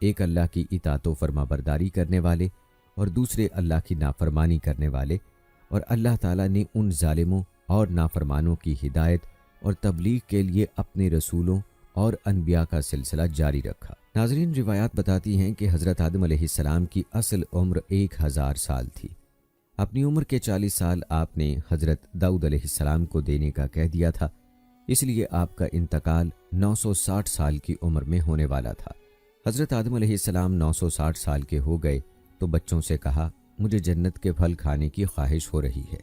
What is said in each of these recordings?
ایک اللہ کی اطاعت و فرما برداری کرنے والے اور دوسرے اللہ کی نافرمانی کرنے والے، اور اللہ تعالیٰ نے ان ظالموں اور نافرمانوں کی ہدایت اور تبلیغ کے لیے اپنے رسولوں اور انبیاء کا سلسلہ جاری رکھا۔ ناظرین، روایات بتاتی ہیں کہ حضرت آدم علیہ السلام کی اصل عمر 1000 سال تھی۔ اپنی عمر کے 40 سال آپ نے حضرت داؤد علیہ السلام کو دینے کا کہہ دیا تھا، اس لیے آپ کا انتقال 960 سال کی عمر میں ہونے والا تھا۔ حضرت آدم علیہ السلام 960 سال کے ہو گئے تو بچوں سے کہا، مجھے جنت کے پھل کھانے کی خواہش ہو رہی ہے۔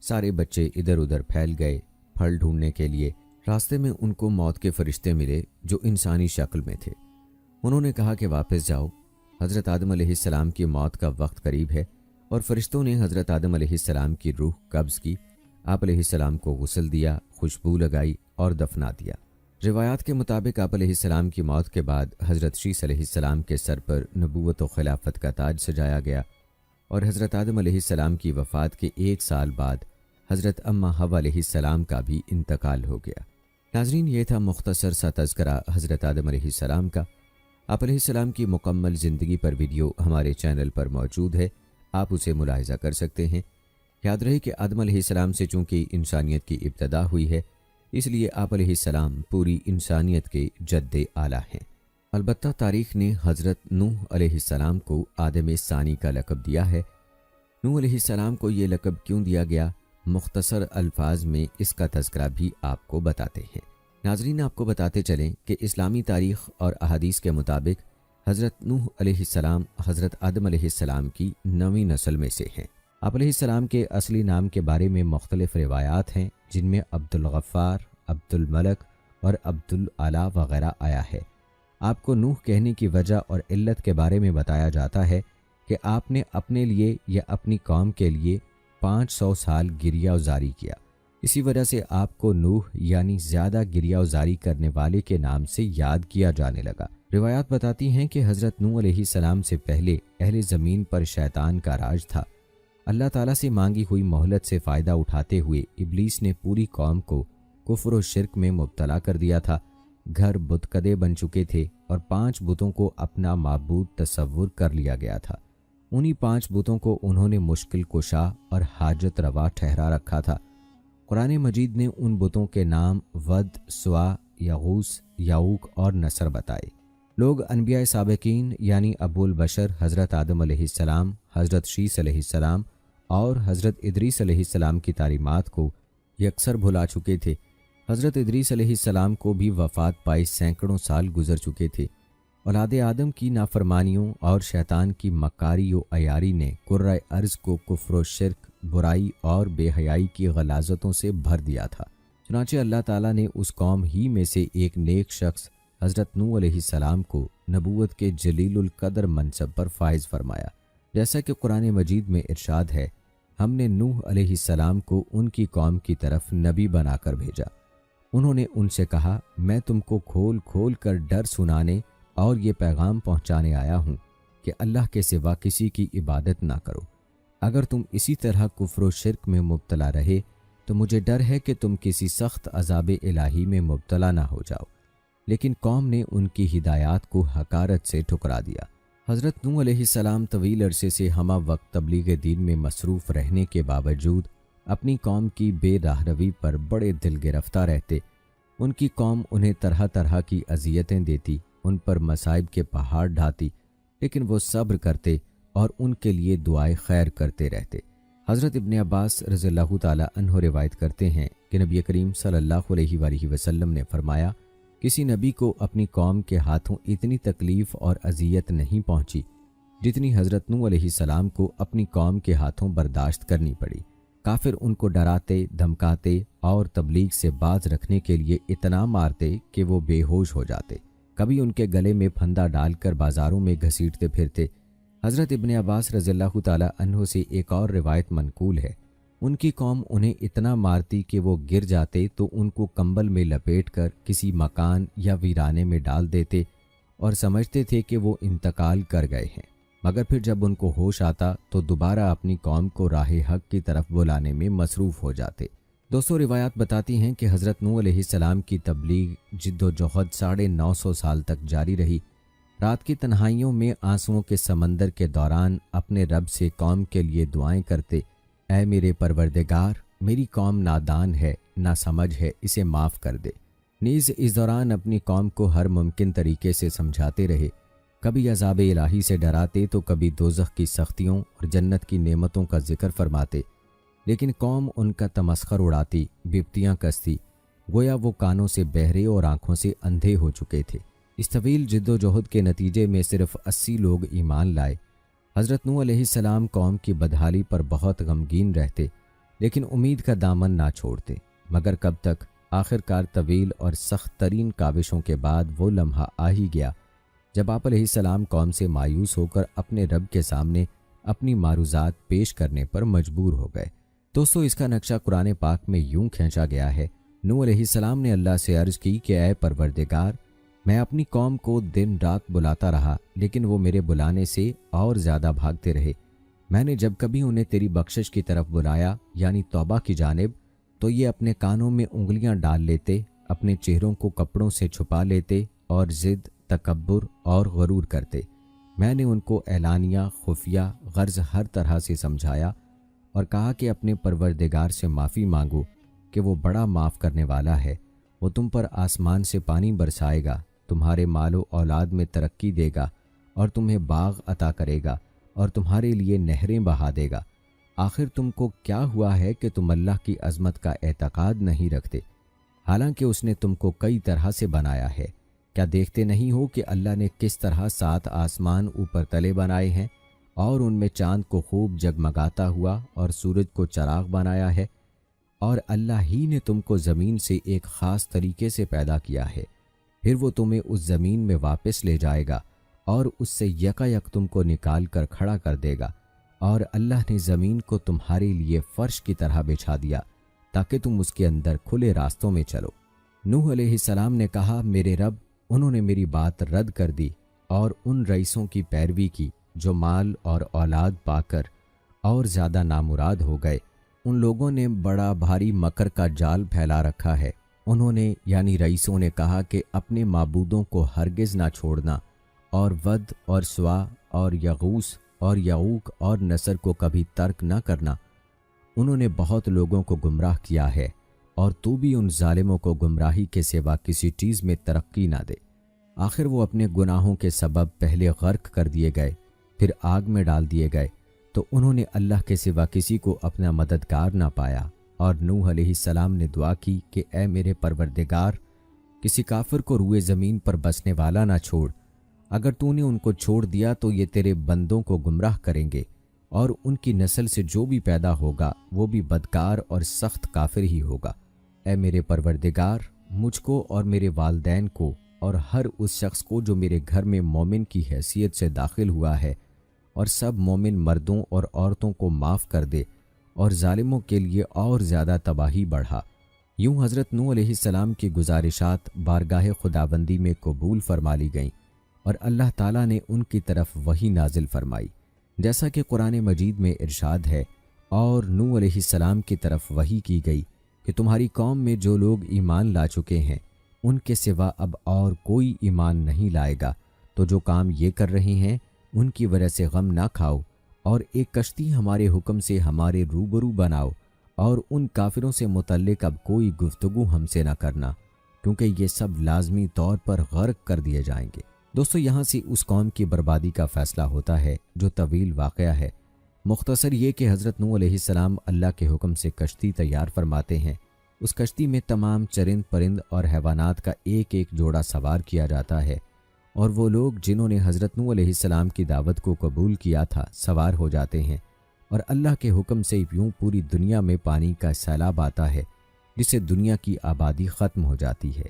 سارے بچے ادھر ادھر پھیل گئے پھل ڈھونڈنے کے لیے۔ راستے میں ان کو موت کے فرشتے ملے جو انسانی شکل میں تھے۔ انہوں نے کہا کہ واپس جاؤ، حضرت آدم علیہ السلام کی موت کا وقت قریب ہے، اور فرشتوں نے حضرت آدم علیہ السلام کی روح قبض کی، آپ علیہ السلام کو غسل دیا، خوشبو لگائی اور دفنا دیا۔ روایات کے مطابق آپ علیہ السلام کی موت کے بعد حضرت شیس علیہ السلام کے سر پر نبوت و خلافت کا تاج سجایا گیا، اور حضرت آدم علیہ السلام کی وفات کے 1 سال بعد حضرت اماں حوا علیہ السلام کا بھی انتقال ہو گیا۔ ناظرین، یہ تھا مختصر سا تذکرہ حضرت آدم علیہ السلام کا۔ آپ علیہ السلام کی مکمل زندگی پر ویڈیو ہمارے چینل پر موجود ہے، آپ اسے ملاحظہ کر سکتے ہیں۔ یاد رہے کہ آدم علیہ السلام سے چونکہ انسانیت کی ابتدا ہوئی ہے، اس لیے آپ علیہ السلام پوری انسانیت کے جد اعلیٰ ہیں۔ البتہ تاریخ نے حضرت نوح علیہ السلام کو آدم ثانی کا لقب دیا ہے۔ نوح علیہ السلام کو یہ لقب کیوں دیا گیا، مختصر الفاظ میں اس کا تذکرہ بھی آپ کو بتاتے ہیں۔ ناظرین، آپ کو بتاتے چلیں کہ اسلامی تاریخ اور احادیث کے مطابق حضرت نوح علیہ السلام حضرت آدم علیہ السلام کی 9ویں نسل میں سے ہیں۔ آپ علیہ السلام کے اصلی نام کے بارے میں مختلف روایات ہیں، جن میں عبد الغفار، عبد الملک اور عبد العلا وغیرہ آیا ہے۔ آپ کو نوح کہنے کی وجہ اور علت کے بارے میں بتایا جاتا ہے کہ آپ نے اپنے لیے یا اپنی قوم کے لیے 500 سال گریہ وزاری کیا، اسی وجہ سے آپ کو نوح یعنی زیادہ گریہ وزاری کرنے والے کے نام سے یاد کیا جانے لگا۔ روایات بتاتی ہیں کہ حضرت نوح علیہ السلام سے پہلے اہل زمین پر شیطان کا راج تھا۔ اللہ تعالیٰ سے مانگی ہوئی مہلت سے فائدہ اٹھاتے ہوئے ابلیس نے پوری قوم کو کفر و شرک میں مبتلا کر دیا تھا۔ گھر بت کدے بن چکے تھے اور 5 بتوں کو اپنا معبود تصور کر لیا گیا تھا۔ انہی 5 بتوں کو انہوں نے مشکل کشا اور حاجت روا ٹھہرا رکھا تھا۔ قرآن مجید نے ان بتوں کے نام ود، سوا، یغوث، یعوق اور نصر بتائے۔ لوگ انبیاء سابقین یعنی ابو البشر حضرت آدم علیہ السلام، حضرت شیس علیہ السلام اور حضرت ادریس علیہ السلام کی تعلیمات کو یکسر بھلا چکے تھے۔ حضرت ادریس علیہ السلام کو بھی وفات پائے سینکڑوں سال گزر چکے تھے۔ اولاد آدم کی نافرمانیوں اور شیطان کی مکاری و عیاری نے کرۂ ارض کو کفر و شرک، برائی اور بے حیائی کی غلاظتوں سے بھر دیا تھا۔ چنانچہ اللہ تعالیٰ نے اس قوم ہی میں سے ایک نیک شخص حضرت نوح علیہ السلام کو نبوت کے جلیل القدر منصب پر فائز فرمایا۔ جیسا کہ قرآن مجید میں ارشاد ہے، ہم نے نوح علیہ السلام کو ان کی قوم کی طرف نبی بنا کر بھیجا۔ انہوں نے ان سے کہا، میں تم کو کھول کھول کر ڈر سنانے اور یہ پیغام پہنچانے آیا ہوں کہ اللہ کے سوا کسی کی عبادت نہ کرو۔ اگر تم اسی طرح کفر و شرک میں مبتلا رہے تو مجھے ڈر ہے کہ تم کسی سخت عذاب الہی میں مبتلا نہ ہو جاؤ۔ لیکن قوم نے ان کی ہدایات کو حقارت سے ٹھکرا دیا۔ حضرت نوح علیہ السلام طویل عرصے سے ہمہ وقت تبلیغ دین میں مصروف رہنے کے باوجود اپنی قوم کی بے راہروی پر بڑے دل گرفتہ رہتے۔ ان کی قوم انہیں طرح طرح کی اذیتیں دیتی، ان پر مصائب کے پہاڑ ڈھاتی، لیکن وہ صبر کرتے اور ان کے لیے دعائے خیر کرتے رہتے۔ حضرت ابن عباس رضی اللہ تعالیٰ عنہ روایت کرتے ہیں کہ نبی کریم صلی اللہ علیہ وآلہ وسلم نے فرمایا، کسی نبی کو اپنی قوم کے ہاتھوں اتنی تکلیف اور اذیت نہیں پہنچی جتنی حضرت نوح علیہ السلام کو اپنی قوم کے ہاتھوں برداشت کرنی پڑی۔ کافر ان کو ڈراتے، دھمکاتے اور تبلیغ سے باز رکھنے کے لیے اتنا مارتے کہ وہ بے ہوش ہو جاتے۔ کبھی ان کے گلے میں پھندا ڈال کر بازاروں میں گھسیٹتے پھرتے۔ حضرت ابن عباس رضی اللہ تعالیٰ عنہ سے ایک اور روایت منقول ہے، ان کی قوم انہیں اتنا مارتی کہ وہ گر جاتے تو ان کو کمبل میں لپیٹ کر کسی مکان یا ویرانے میں ڈال دیتے اور سمجھتے تھے کہ وہ انتقال کر گئے ہیں، مگر پھر جب ان کو ہوش آتا تو دوبارہ اپنی قوم کو راہ حق کی طرف بلانے میں مصروف ہو جاتے۔ دوستو، روایات بتاتی ہیں کہ حضرت نوح علیہ السلام کی تبلیغ جد و جہد 950 سال تک جاری رہی۔ رات کی تنہائیوں میں آنسوؤں کے سمندر کے دوران اپنے رب سے قوم کے لیے دعائیں کرتے، اے میرے پروردگار، میری قوم نادان ہے، ناسمجھ ہے، اسے معاف کر دے۔ نیز اس دوران اپنی قوم کو ہر ممکن طریقے سے سمجھاتے رہے، کبھی عذاب الہی سے ڈراتے تو کبھی دوزخ کی سختیوں اور جنت کی نعمتوں کا ذکر فرماتے، لیکن قوم ان کا تمسخر اڑاتی، بپتیاں کستی، گویا وہ کانوں سے بہرے اور آنکھوں سے اندھے ہو چکے تھے۔ اس طویل جد و جہد کے نتیجے میں صرف 80 لوگ ایمان لائے۔ حضرت نوح علیہ السلام قوم کی بدحالی پر بہت غمگین رہتے، لیکن امید کا دامن نہ چھوڑتے، مگر کب تک؟ آخر کار طویل اور سخت ترین کاوشوں کے بعد وہ لمحہ آ ہی گیا جب آپ علیہ السلام قوم سے مایوس ہو کر اپنے رب کے سامنے اپنی معروضات پیش کرنے پر مجبور ہو گئے۔ دوستو، اس کا نقشہ قرآن پاک میں یوں کھینچا گیا ہے۔ نوح علیہ السلام نے اللہ سے عرض کی کہ اے پروردگار، میں اپنی قوم کو دن رات بلاتا رہا، لیکن وہ میرے بلانے سے اور زیادہ بھاگتے رہے۔ میں نے جب کبھی انہیں تیری بخشش کی طرف بلایا، یعنی توبہ کی جانب، تو یہ اپنے کانوں میں انگلیاں ڈال لیتے، اپنے چہروں کو کپڑوں سے چھپا لیتے اور ضد، تکبر اور غرور کرتے۔ میں نے ان کو اعلانیہ، خفیہ، غرض ہر طرح سے سمجھایا اور کہا کہ اپنے پروردگار سے معافی مانگو کہ وہ بڑا معاف کرنے والا ہے۔ وہ تم پر آسمان سے پانی برسائے گا، تمہارے مال و اولاد میں ترقی دے گا اور تمہیں باغ عطا کرے گا اور تمہارے لیے نہریں بہا دے گا۔ آخر تم کو کیا ہوا ہے کہ تم اللہ کی عظمت کا اعتقاد نہیں رکھتے، حالانکہ اس نے تم کو کئی طرح سے بنایا ہے؟ کیا دیکھتے نہیں ہو کہ اللہ نے کس طرح 7 آسمان اوپر تلے بنائے ہیں اور ان میں چاند کو خوب جگمگاتا ہوا اور سورج کو چراغ بنایا ہے؟ اور اللہ ہی نے تم کو زمین سے ایک خاص طریقے سے پیدا کیا ہے، پھر وہ تمہیں اس زمین میں واپس لے جائے گا اور اس سے یکایک تم کو نکال کر کھڑا کر دے گا۔ اور اللہ نے زمین کو تمہارے لیے فرش کی طرح بچھا دیا تاکہ تم اس کے اندر کھلے راستوں میں چلو۔ نوح علیہ السلام نے کہا، میرے رب، انہوں نے میری بات رد کر دی اور ان رئیسوں کی پیروی کی جو مال اور اولاد پا کر اور زیادہ نامراد ہو گئے۔ ان لوگوں نے بڑا بھاری مکر کا جال پھیلا رکھا ہے۔ انہوں نے یعنی رئیسوں نے کہا کہ اپنے معبودوں کو ہرگز نہ چھوڑنا، اور ود اور سوا اور یغوث اور یعوق اور نصر کو کبھی ترک نہ کرنا۔ انہوں نے بہت لوگوں کو گمراہ کیا ہے، اور تو بھی ان ظالموں کو گمراہی کے سوا کسی چیز میں ترقی نہ دے۔ آخر وہ اپنے گناہوں کے سبب پہلے غرق کر دیے گئے، پھر آگ میں ڈال دیے گئے، تو انہوں نے اللہ کے سوا کسی کو اپنا مددگار نہ پایا۔ اور نوح علیہ السلام نے دعا کی کہ اے میرے پروردگار، کسی کافر کو روئے زمین پر بسنے والا نہ چھوڑ۔ اگر تو نے ان کو چھوڑ دیا تو یہ تیرے بندوں کو گمراہ کریں گے، اور ان کی نسل سے جو بھی پیدا ہوگا وہ بھی بدکار اور سخت کافر ہی ہوگا۔ اے میرے پروردگار، مجھ کو اور میرے والدین کو اور ہر اس شخص کو جو میرے گھر میں مومن کی حیثیت سے داخل ہوا ہے، اور سب مومن مردوں اور عورتوں کو معاف کر دے، اور ظالموں کے لیے اور زیادہ تباہی بڑھا۔ یوں حضرت نوح علیہ السلام کی گزارشات بارگاہ خداوندی میں قبول فرما لی گئیں، اور اللہ تعالیٰ نے ان کی طرف وحی نازل فرمائی، جیسا کہ قرآن مجید میں ارشاد ہے، اور نوح علیہ السلام کی طرف وحی کی گئی کہ تمہاری قوم میں جو لوگ ایمان لا چکے ہیں ان کے سوا اب اور کوئی ایمان نہیں لائے گا، تو جو کام یہ کر رہے ہیں ان کی وجہ سے غم نہ کھاؤ، اور ایک کشتی ہمارے حکم سے ہمارے روبرو بناؤ، اور ان کافروں سے متعلق اب کوئی گفتگو ہم سے نہ کرنا، کیونکہ یہ سب لازمی طور پر غرق کر دیے جائیں گے۔ دوستو، یہاں سے اس قوم کی بربادی کا فیصلہ ہوتا ہے جو طویل واقعہ ہے۔ مختصر یہ کہ حضرت نوح علیہ السلام اللہ کے حکم سے کشتی تیار فرماتے ہیں۔ اس کشتی میں تمام چرند پرند اور حیوانات کا ایک ایک جوڑا سوار کیا جاتا ہے، اور وہ لوگ جنہوں نے حضرت نوح علیہ السلام کی دعوت کو قبول کیا تھا سوار ہو جاتے ہیں، اور اللہ کے حکم سے یوں پوری دنیا میں پانی کا سیلاب آتا ہے جس سے دنیا کی آبادی ختم ہو جاتی ہے،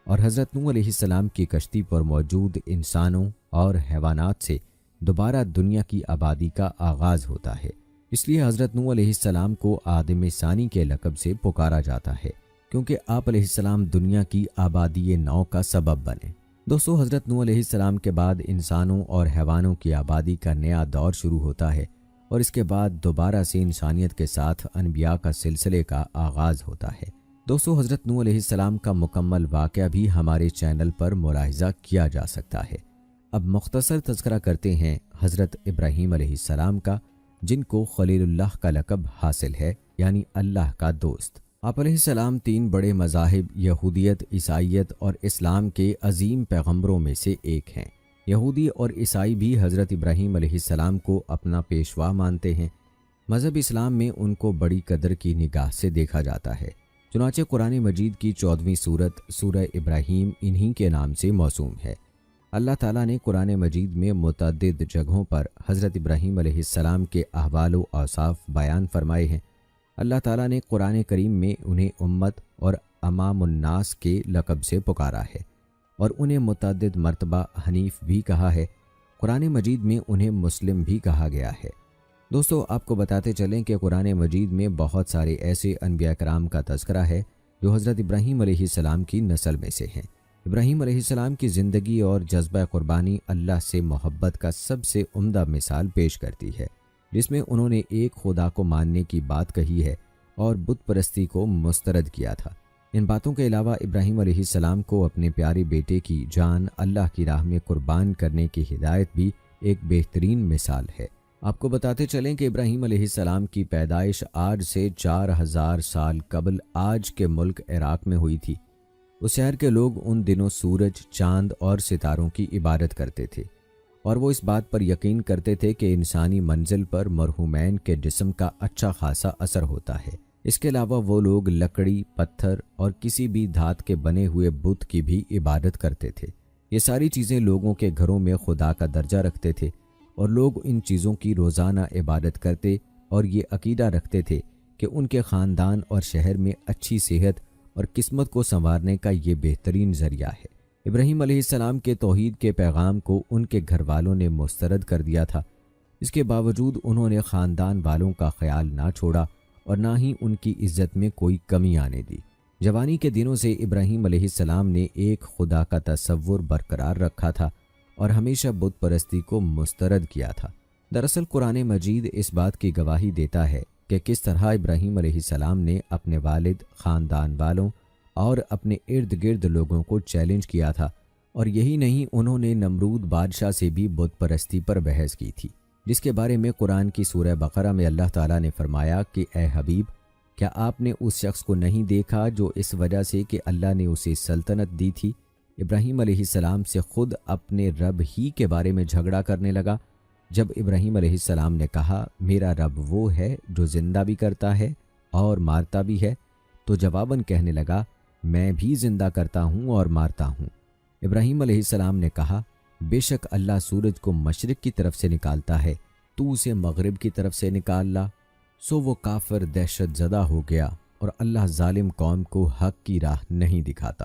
اور حضرت نوح علیہ السلام کی کشتی پر موجود انسانوں اور حیوانات سے دوبارہ دنیا کی آبادی کا آغاز ہوتا ہے۔ اس لیے حضرت نوح علیہ السلام کو آدم ثانی کے لقب سے پکارا جاتا ہے، کیونکہ آپ علیہ السلام دنیا کی آبادی نو کا سبب بنے۔ دوستو، حضرت نوح علیہ السلام کے بعد انسانوں اور حیوانوں کی آبادی کا نیا دور شروع ہوتا ہے، اور اس کے بعد دوبارہ سے انسانیت کے ساتھ انبیاء کا سلسلے کا آغاز ہوتا ہے۔ دوستو، حضرت نوح علیہ السلام کا مکمل واقعہ بھی ہمارے چینل پر ملاحظہ کیا جا سکتا ہے۔ اب مختصر تذکرہ کرتے ہیں حضرت ابراہیم علیہ السلام کا، جن کو خلیل اللہ کا لقب حاصل ہے، یعنی اللہ کا دوست۔ آپ علیہ السلام 3 بڑے مذاہب یہودیت، عیسائیت اور اسلام کے عظیم پیغمبروں میں سے ایک ہیں۔ یہودی اور عیسائی بھی حضرت ابراہیم علیہ السلام کو اپنا پیشوا مانتے ہیں۔ مذہب اسلام میں ان کو بڑی قدر کی نگاہ سے دیکھا جاتا ہے، چنانچہ قرآن مجید کی 14ویں سورت سورہ ابراہیم انہی کے نام سے موسوم ہے۔ اللہ تعالیٰ نے قرآن مجید میں متعدد جگہوں پر حضرت ابراہیم علیہ السلام کے احوال و اوصاف بیان فرمائے ہیں۔ اللہ تعالیٰ نے قرآن کریم میں انہیں امت اور امام الناس کے لقب سے پکارا ہے، اور انہیں متعدد مرتبہ حنیف بھی کہا ہے۔ قرآن مجید میں انہیں مسلم بھی کہا گیا ہے۔ دوستو، آپ کو بتاتے چلیں کہ قرآن مجید میں بہت سارے ایسے انبیاء کرام کا تذکرہ ہے جو حضرت ابراہیم علیہ السلام کی نسل میں سے ہیں۔ ابراہیم علیہ السلام کی زندگی اور جذبہ قربانی اللہ سے محبت کا سب سے عمدہ مثال پیش کرتی ہے، جس میں انہوں نے ایک خدا کو ماننے کی بات کہی ہے اور بت پرستی کو مسترد کیا تھا۔ ان باتوں کے علاوہ ابراہیم علیہ السلام کو اپنے پیارے بیٹے کی جان اللہ کی راہ میں قربان کرنے کی ہدایت بھی ایک بہترین مثال ہے۔ آپ کو بتاتے چلیں کہ ابراہیم علیہ السلام کی پیدائش آج سے 4000 سال قبل آج کے ملک عراق میں ہوئی تھی۔ اس شہر کے لوگ ان دنوں سورج، چاند اور ستاروں کی عبادت کرتے تھے، اور وہ اس بات پر یقین کرتے تھے کہ انسانی منزل پر مرحومین کے جسم کا اچھا خاصا اثر ہوتا ہے۔ اس کے علاوہ وہ لوگ لکڑی، پتھر اور کسی بھی دھات کے بنے ہوئے بت کی بھی عبادت کرتے تھے۔ یہ ساری چیزیں لوگوں کے گھروں میں خدا کا درجہ رکھتے تھے، اور لوگ ان چیزوں کی روزانہ عبادت کرتے اور یہ عقیدہ رکھتے تھے کہ ان کے خاندان اور شہر میں اچھی صحت اور قسمت کو سنوارنے کا یہ بہترین ذریعہ ہے۔ ابراہیم علیہ السلام کے توحید کے پیغام کو ان کے گھر والوں نے مسترد کر دیا تھا۔ اس کے باوجود انہوں نے خاندان والوں کا خیال نہ چھوڑا اور نہ ہی ان کی عزت میں کوئی کمی آنے دی۔ جوانی کے دنوں سے ابراہیم علیہ السلام نے ایک خدا کا تصور برقرار رکھا تھا اور ہمیشہ بت پرستی کو مسترد کیا تھا۔ دراصل قرآن مجید اس بات کی گواہی دیتا ہے کہ کس طرح ابراہیم علیہ السلام نے اپنے والد، خاندان والوں اور اپنے ارد گرد لوگوں کو چیلنج کیا تھا، اور یہی نہیں، انہوں نے نمرود بادشاہ سے بھی بت پرستی پر بحث کی تھی، جس کے بارے میں قرآن کی سورہ بقرہ میں اللہ تعالیٰ نے فرمایا کہ اے حبیب، کیا آپ نے اس شخص کو نہیں دیکھا جو اس وجہ سے کہ اللہ نے اسے سلطنت دی تھی، ابراہیم علیہ السلام سے خود اپنے رب ہی کے بارے میں جھگڑا کرنے لگا؟ جب ابراہیم علیہ السلام نے کہا میرا رب وہ ہے جو زندہ بھی کرتا ہے اور مارتا بھی ہے، تو جواباً کہنے لگا میں بھی زندہ کرتا ہوں اور مارتا ہوں۔ ابراہیم علیہ السلام نے کہا بے شک اللہ سورج کو مشرق کی طرف سے نکالتا ہے، تو اسے مغرب کی طرف سے نکال لا۔ سو وہ کافر دہشت زدہ ہو گیا، اور اللہ ظالم قوم کو حق کی راہ نہیں دکھاتا۔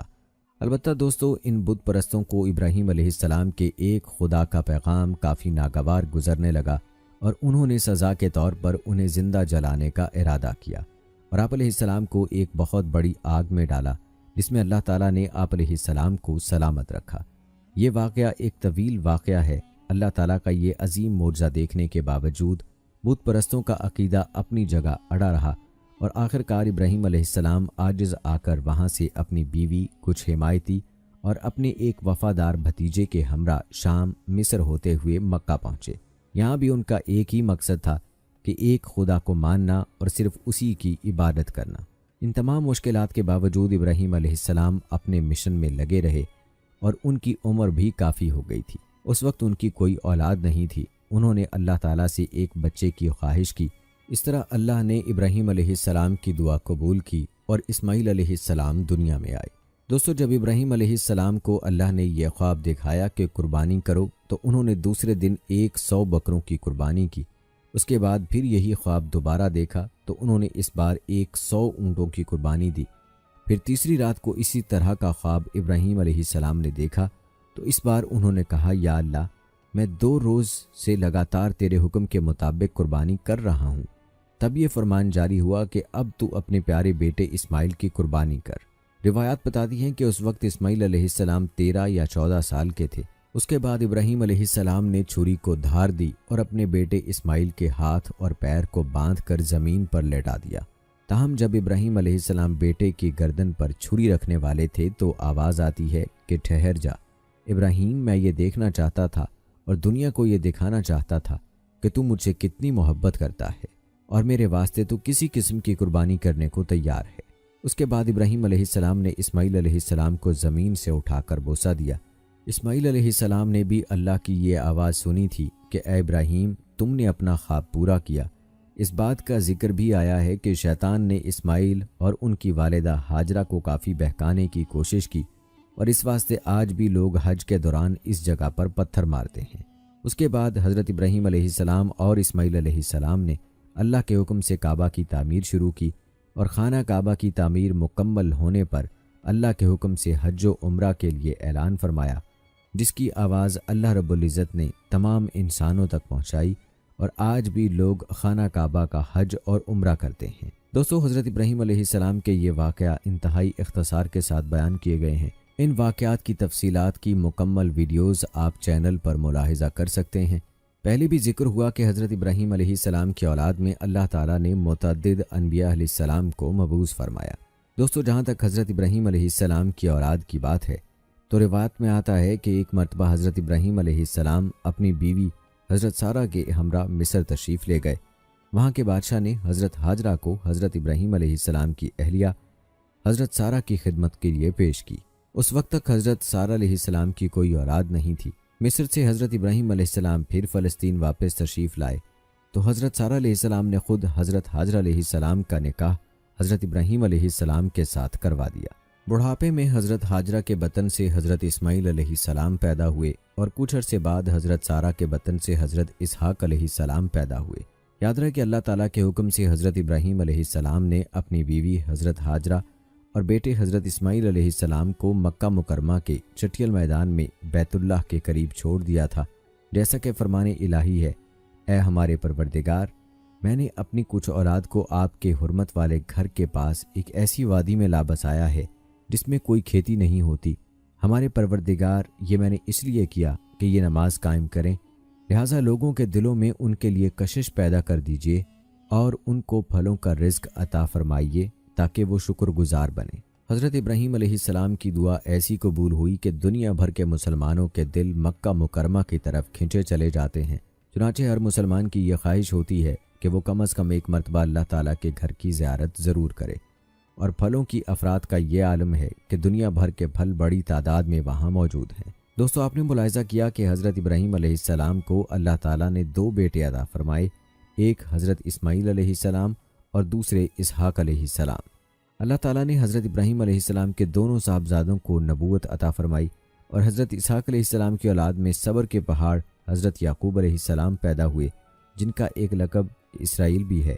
البتہ دوستو، ان بت پرستوں کو ابراہیم علیہ السلام کے ایک خدا کا پیغام کافی ناگوار گزرنے لگا، اور انہوں نے سزا کے طور پر انہیں زندہ جلانے کا ارادہ کیا، اور آپ علیہ السلام کو ایک بہت بڑی آگ میں ڈالا، جس میں اللہ تعالیٰ نے آپ علیہ السلام کو سلامت رکھا۔ یہ واقعہ ایک طویل واقعہ ہے۔ اللہ تعالیٰ کا یہ عظیم معجزہ دیکھنے کے باوجود بت پرستوں کا عقیدہ اپنی جگہ اڑا رہا، اور آخر کار ابراہیم علیہ السلام عاجز آ کر وہاں سے اپنی بیوی، کچھ حمایتی اور اپنے ایک وفادار بھتیجے کے ہمراہ شام، مصر ہوتے ہوئے مکہ پہنچے۔ یہاں بھی ان کا ایک ہی مقصد تھا کہ ایک خدا کو ماننا اور صرف اسی کی عبادت کرنا۔ ان تمام مشکلات کے باوجود ابراہیم علیہ السلام اپنے مشن میں لگے رہے، اور ان کی عمر بھی کافی ہو گئی تھی۔ اس وقت ان کی کوئی اولاد نہیں تھی۔ انہوں نے اللہ تعالیٰ سے ایک بچے کی خواہش کی۔ اس طرح اللہ نے ابراہیم علیہ السلام کی دعا قبول کی اور اسماعیل علیہ السلام دنیا میں آئے۔ دوستو، جب ابراہیم علیہ السلام کو اللہ نے یہ خواب دکھایا کہ قربانی کرو، تو انہوں نے دوسرے دن 100 بکروں کی قربانی کی۔ اس کے بعد پھر یہی خواب دوبارہ دیکھا تو انہوں نے اس بار 100 اونٹوں کی قربانی دی۔ پھر تیسری رات کو اسی طرح کا خواب ابراہیم علیہ السلام نے دیکھا تو اس بار انہوں نے کہا یا اللہ، میں 2 روز سے لگاتار تیرے حکم کے مطابق قربانی کر رہا ہوں۔ تب یہ فرمان جاری ہوا کہ اب تو اپنے پیارے بیٹے اسماعیل کی قربانی کر۔ روایات بتاتی ہیں کہ اس وقت اسماعیل علیہ السلام 13 یا 14 سال کے تھے۔ اس کے بعد ابراہیم علیہ السلام نے چھری کو دھار دی اور اپنے بیٹے اسماعیل کے ہاتھ اور پیر کو باندھ کر زمین پر لیٹا دیا۔ تاہم جب ابراہیم علیہ السلام بیٹے کی گردن پر چھری رکھنے والے تھے تو آواز آتی ہے کہ ٹھہر جا۔ ابراہیم میں یہ دیکھنا چاہتا تھا اور دنیا کو یہ دکھانا چاہتا تھا کہ تو مجھ سے کتنی محبت کرتا ہے اور میرے واسطے تو کسی قسم کی قربانی کرنے کو تیار ہے۔ اس کے بعد ابراہیم علیہ السلام نے اسماعیل علیہ السلام کو زمین سے اٹھا کر بوسہ دیا۔ اسماعیل علیہ السلام نے بھی اللہ کی یہ آواز سنی تھی کہ اے ابراہیم، تم نے اپنا خواب پورا کیا۔ اس بات کا ذکر بھی آیا ہے کہ شیطان نے اسماعیل اور ان کی والدہ ہاجرہ کو کافی بہکانے کی کوشش کی، اور اس واسطے آج بھی لوگ حج کے دوران اس جگہ پر پتھر مارتے ہیں۔ اس کے بعد حضرت ابراہیم علیہ السلام اور اسماعیل علیہ السلام نے اللہ کے حکم سے کعبہ کی تعمیر شروع کی، اور خانہ کعبہ کی تعمیر مکمل ہونے پر اللہ کے حکم سے حج و عمرہ کے لیے اعلان فرمایا، جس کی آواز اللہ رب العزت نے تمام انسانوں تک پہنچائی، اور آج بھی لوگ خانہ کعبہ کا حج اور عمرہ کرتے ہیں۔ دوستو، حضرت ابراہیم علیہ السلام کے یہ واقعہ انتہائی اختصار کے ساتھ بیان کیے گئے ہیں۔ ان واقعات کی تفصیلات کی مکمل ویڈیوز آپ چینل پر ملاحظہ کر سکتے ہیں۔ پہلے بھی ذکر ہوا کہ حضرت ابراہیم علیہ السلام کی اولاد میں اللہ تعالیٰ نے متعدد انبیاء علیہ السلام کو مبعوث فرمایا۔ دوستو، جہاں تک حضرت ابراہیم علیہ السلام کی اولاد کی بات ہے تو روایت میں آتا ہے کہ ایک مرتبہ حضرت ابراہیم علیہ السلام اپنی بیوی حضرت سارہ کے ہمراہ مصر تشریف لے گئے۔ وہاں کے بادشاہ نے حضرت ہاجرہ کو حضرت ابراہیم علیہ السلام کی اہلیہ حضرت سارہ کی خدمت کے لیے پیش کی۔ اس وقت تک حضرت سارہ علیہ السلام کی کوئی اولاد نہیں تھی۔ مصر سے حضرت ابراہیم علیہ السلام پھر فلسطین واپس تشریف لائے تو حضرت سارہ علیہ السلام نے خود حضرت ہاجرہ علیہ السلام کا نکاح حضرت ابراہیم علیہ السلام کے ساتھ کروا دیا۔ بڑھاپے میں حضرت ہاجرہ کے بطن سے حضرت اسماعیل علیہ السلام پیدا ہوئے، اور کچھ عرصے بعد حضرت سارہ کے بطن سے حضرت اسحاق علیہ السلام پیدا ہوئے۔ یاد رہے کہ اللہ تعالیٰ کے حکم سے حضرت ابراہیم علیہ السلام نے اپنی بیوی حضرت ہاجرہ اور بیٹے حضرت اسماعیل علیہ السلام کو مکہ مکرمہ کے چٹیل میدان میں بیت اللہ کے قریب چھوڑ دیا تھا، جیسا کہ فرمان الہی ہے، اے ہمارے پروردگار، میں نے اپنی کچھ اولاد کو آپ کے حرمت والے گھر کے پاس ایک ایسی وادی میں لا بسایا ہے جس میں کوئی کھیتی نہیں ہوتی۔ ہمارے پروردگار، یہ میں نے اس لیے کیا کہ یہ نماز قائم کریں، لہٰذا لوگوں کے دلوں میں ان کے لیے کشش پیدا کر دیجیے اور ان کو پھلوں کا رزق عطا فرمائیے تاکہ وہ شکر گزار بنیں۔ حضرت ابراہیم علیہ السلام کی دعا ایسی قبول ہوئی کہ دنیا بھر کے مسلمانوں کے دل مکہ مکرمہ کی طرف کھنچے چلے جاتے ہیں۔ چنانچہ ہر مسلمان کی یہ خواہش ہوتی ہے کہ وہ کم از کم ایک مرتبہ اللہ تعالیٰ کے گھر کی زیارت ضرور کرے، اور پھلوں کی افراد کا یہ عالم ہے کہ دنیا بھر کے پھل بڑی تعداد میں وہاں موجود ہیں۔ دوستو، آپ نے ملاحظہ کیا کہ حضرت ابراہیم علیہ السلام کو اللہ تعالیٰ نے 2 بیٹے عطا فرمائے، ایک حضرت اسماعیل علیہ السلام اور دوسرے اسحاق علیہ السلام۔ اللہ تعالیٰ نے حضرت ابراہیم علیہ السلام کے دونوں صاحبزادوں کو نبوت عطا فرمائی، اور حضرت اسحاق علیہ السلام کی اولاد میں صبر کے پہاڑ حضرت یعقوب علیہ السلام پیدا ہوئے، جن کا ایک لقب اسرائیل بھی ہے،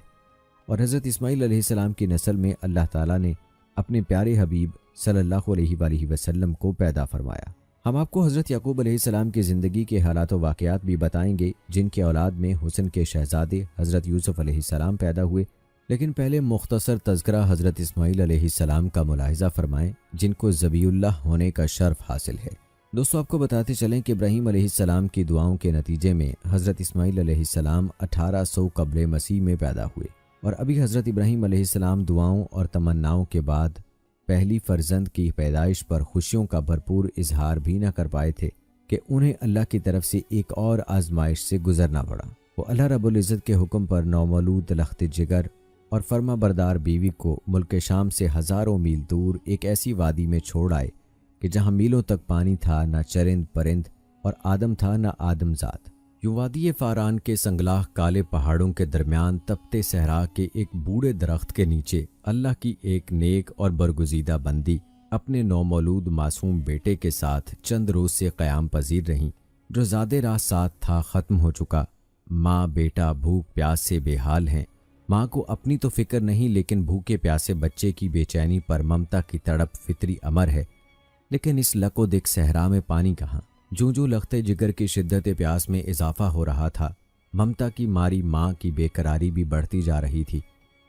اور حضرت اسماعیل علیہ السلام کی نسل میں اللہ تعالیٰ نے اپنے پیارے حبیب صلی اللہ علیہ وآلہ وسلم کو پیدا فرمایا۔ ہم آپ کو حضرت یعقوب علیہ السلام کی زندگی کے حالات و واقعات بھی بتائیں گے، جن کے اولاد میں حسن کے شہزادے حضرت یوسف علیہ السلام پیدا ہوئے، لیکن پہلے مختصر تذکرہ حضرت اسماعیل علیہ السلام کا ملاحظہ فرمائیں، جن کو ذبیح اللہ ہونے کا شرف حاصل ہے۔ دوستو، آپ کو بتاتے چلیں کہ ابراہیم علیہ السلام کی دعاؤں کے نتیجے میں حضرت اسماعیل علیہ السلام 1800 قبل مسیح میں پیدا ہوئے، اور ابھی حضرت ابراہیم علیہ السلام دعاؤں اور تمناؤں کے بعد پہلی فرزند کی پیدائش پر خوشیوں کا بھرپور اظہار بھی نہ کر پائے تھے کہ انہیں اللہ کی طرف سے ایک اور آزمائش سے گزرنا پڑا۔ وہ اللہ رب العزت کے حکم پر نومولود لخت جگر اور فرما بردار بیوی کو ملک شام سے ہزاروں میل دور ایک ایسی وادی میں چھوڑ آئے کہ جہاں میلوں تک پانی تھا، نہ چرند پرند، اور آدم تھا نہ آدم ذات۔ یوں وادی فاران کے سنگلاخ کالے پہاڑوں کے درمیان تپتے صحرا کے ایک بوڑھے درخت کے نیچے اللہ کی ایک نیک اور برگزیدہ بندی اپنے نومولود معصوم بیٹے کے ساتھ چند روز سے قیام پذیر رہیں۔ جو زیادہ راہ ساتھ تھا ختم ہو چکا۔ ماں بیٹا بھوک پیاس سے بے حال ہیں۔ ماں کو اپنی تو فکر نہیں، لیکن بھوکے پیاسے بچے کی بے چینی پر ممتا کی تڑپ فطری امر ہے۔ لیکن اس لک و دک صحرا میں پانی کہاں؟ جو لخت جگر کی شدت پیاس میں اضافہ ہو رہا تھا، ممتا کی ماری ماں کی بے قراری بھی بڑھتی جا رہی تھی۔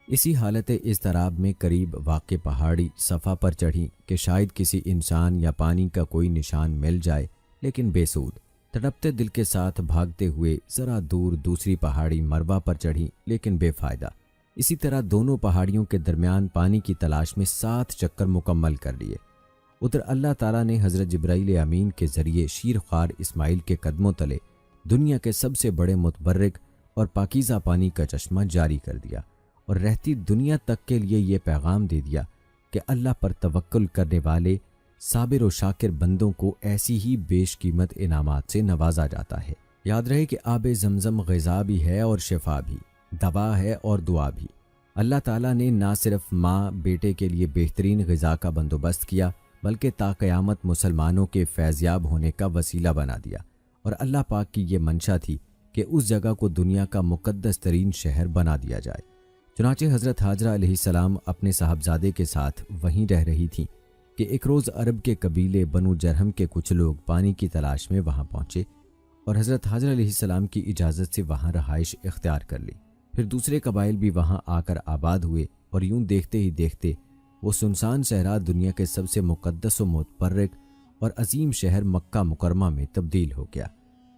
اسی حالت اضطراب میں قریب واقع پہاڑی صفا پر چڑھی کہ شاید کسی انسان یا پانی کا کوئی نشان مل جائے، لیکن بے سود۔ تڑپتے دل کے ساتھ بھاگتے ہوئے ذرا دور دوسری پہاڑی مروا پر چڑھی، لیکن بے فائدہ۔ اسی طرح دونوں پہاڑیوں کے درمیان پانی کی تلاش میں 7 چکر مکمل کر لیے۔ ادھر اللہ تعالیٰ نے حضرت جبرائیل امین کے ذریعے شیر خوار اسماعیل کے قدموں تلے دنیا کے سب سے بڑے متبرک اور پاکیزہ پانی کا چشمہ جاری کر دیا اور رہتی دنیا تک کے لیے یہ پیغام دے دیا کہ اللہ پر توکل کرنے والے صابر و شاکر بندوں کو ایسی ہی بیش قیمت انعامات سے نوازا جاتا ہے۔ یاد رہے کہ آب زمزم غذا بھی ہے اور شفا بھی، دوا ہے اور دعا بھی۔ اللہ تعالیٰ نے نہ صرف ماں بیٹے کے لیے بہترین غذا کا بندوبست کیا بلکہ تا قیامت مسلمانوں کے فیضیاب ہونے کا وسیلہ بنا دیا، اور اللہ پاک کی یہ منشا تھی کہ اس جگہ کو دنیا کا مقدس ترین شہر بنا دیا جائے۔ چنانچہ حضرت حاجرہ علیہ السلام اپنے صاحبزادے کے ساتھ وہیں رہ رہی تھیں کہ ایک روز عرب کے قبیلے بنو جرہم کے کچھ لوگ پانی کی تلاش میں وہاں پہنچے اور حضرت حاجرہ علیہ السلام کی اجازت سے وہاں رہائش اختیار کر لی۔ پھر دوسرے قبائل بھی وہاں آ کر آباد ہوئے اور یوں دیکھتے ہی دیکھتے وہ سنسان صحرا دنیا کے سب سے مقدس و متبرک اور عظیم شہر مکہ مکرمہ میں تبدیل ہو گیا۔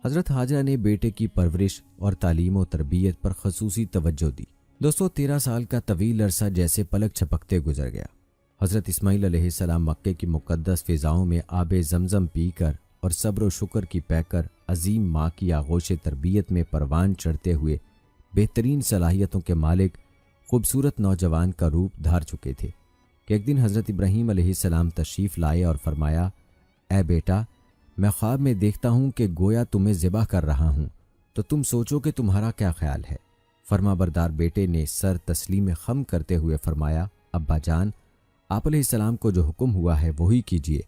حضرت حاجرہ نے بیٹے کی پرورش اور تعلیم و تربیت پر خصوصی توجہ دی۔ دوستو 13 سال کا طویل عرصہ جیسے پلک چھپکتے گزر گیا۔ حضرت اسماعیل علیہ السلام مکے کی مقدس فضاؤں میں آب زمزم پی کر اور صبر و شکر کی پے کر عظیم ماں کی آغوش تربیت میں پروان چڑھتے ہوئے بہترین صلاحیتوں کے مالک خوبصورت نوجوان کا روپ دھار چکے تھے کہ ایک دن حضرت ابراہیم علیہ السلام تشریف لائے اور فرمایا، اے بیٹا، میں خواب میں دیکھتا ہوں کہ گویا تمہیں ذبح کر رہا ہوں، تو تم سوچو کہ تمہارا کیا خیال ہے؟ فرما بردار بیٹے نے سر تسلیم خم کرتے ہوئے فرمایا، ابا جان، آپ علیہ السلام کو جو حکم ہوا ہے وہی کیجیے،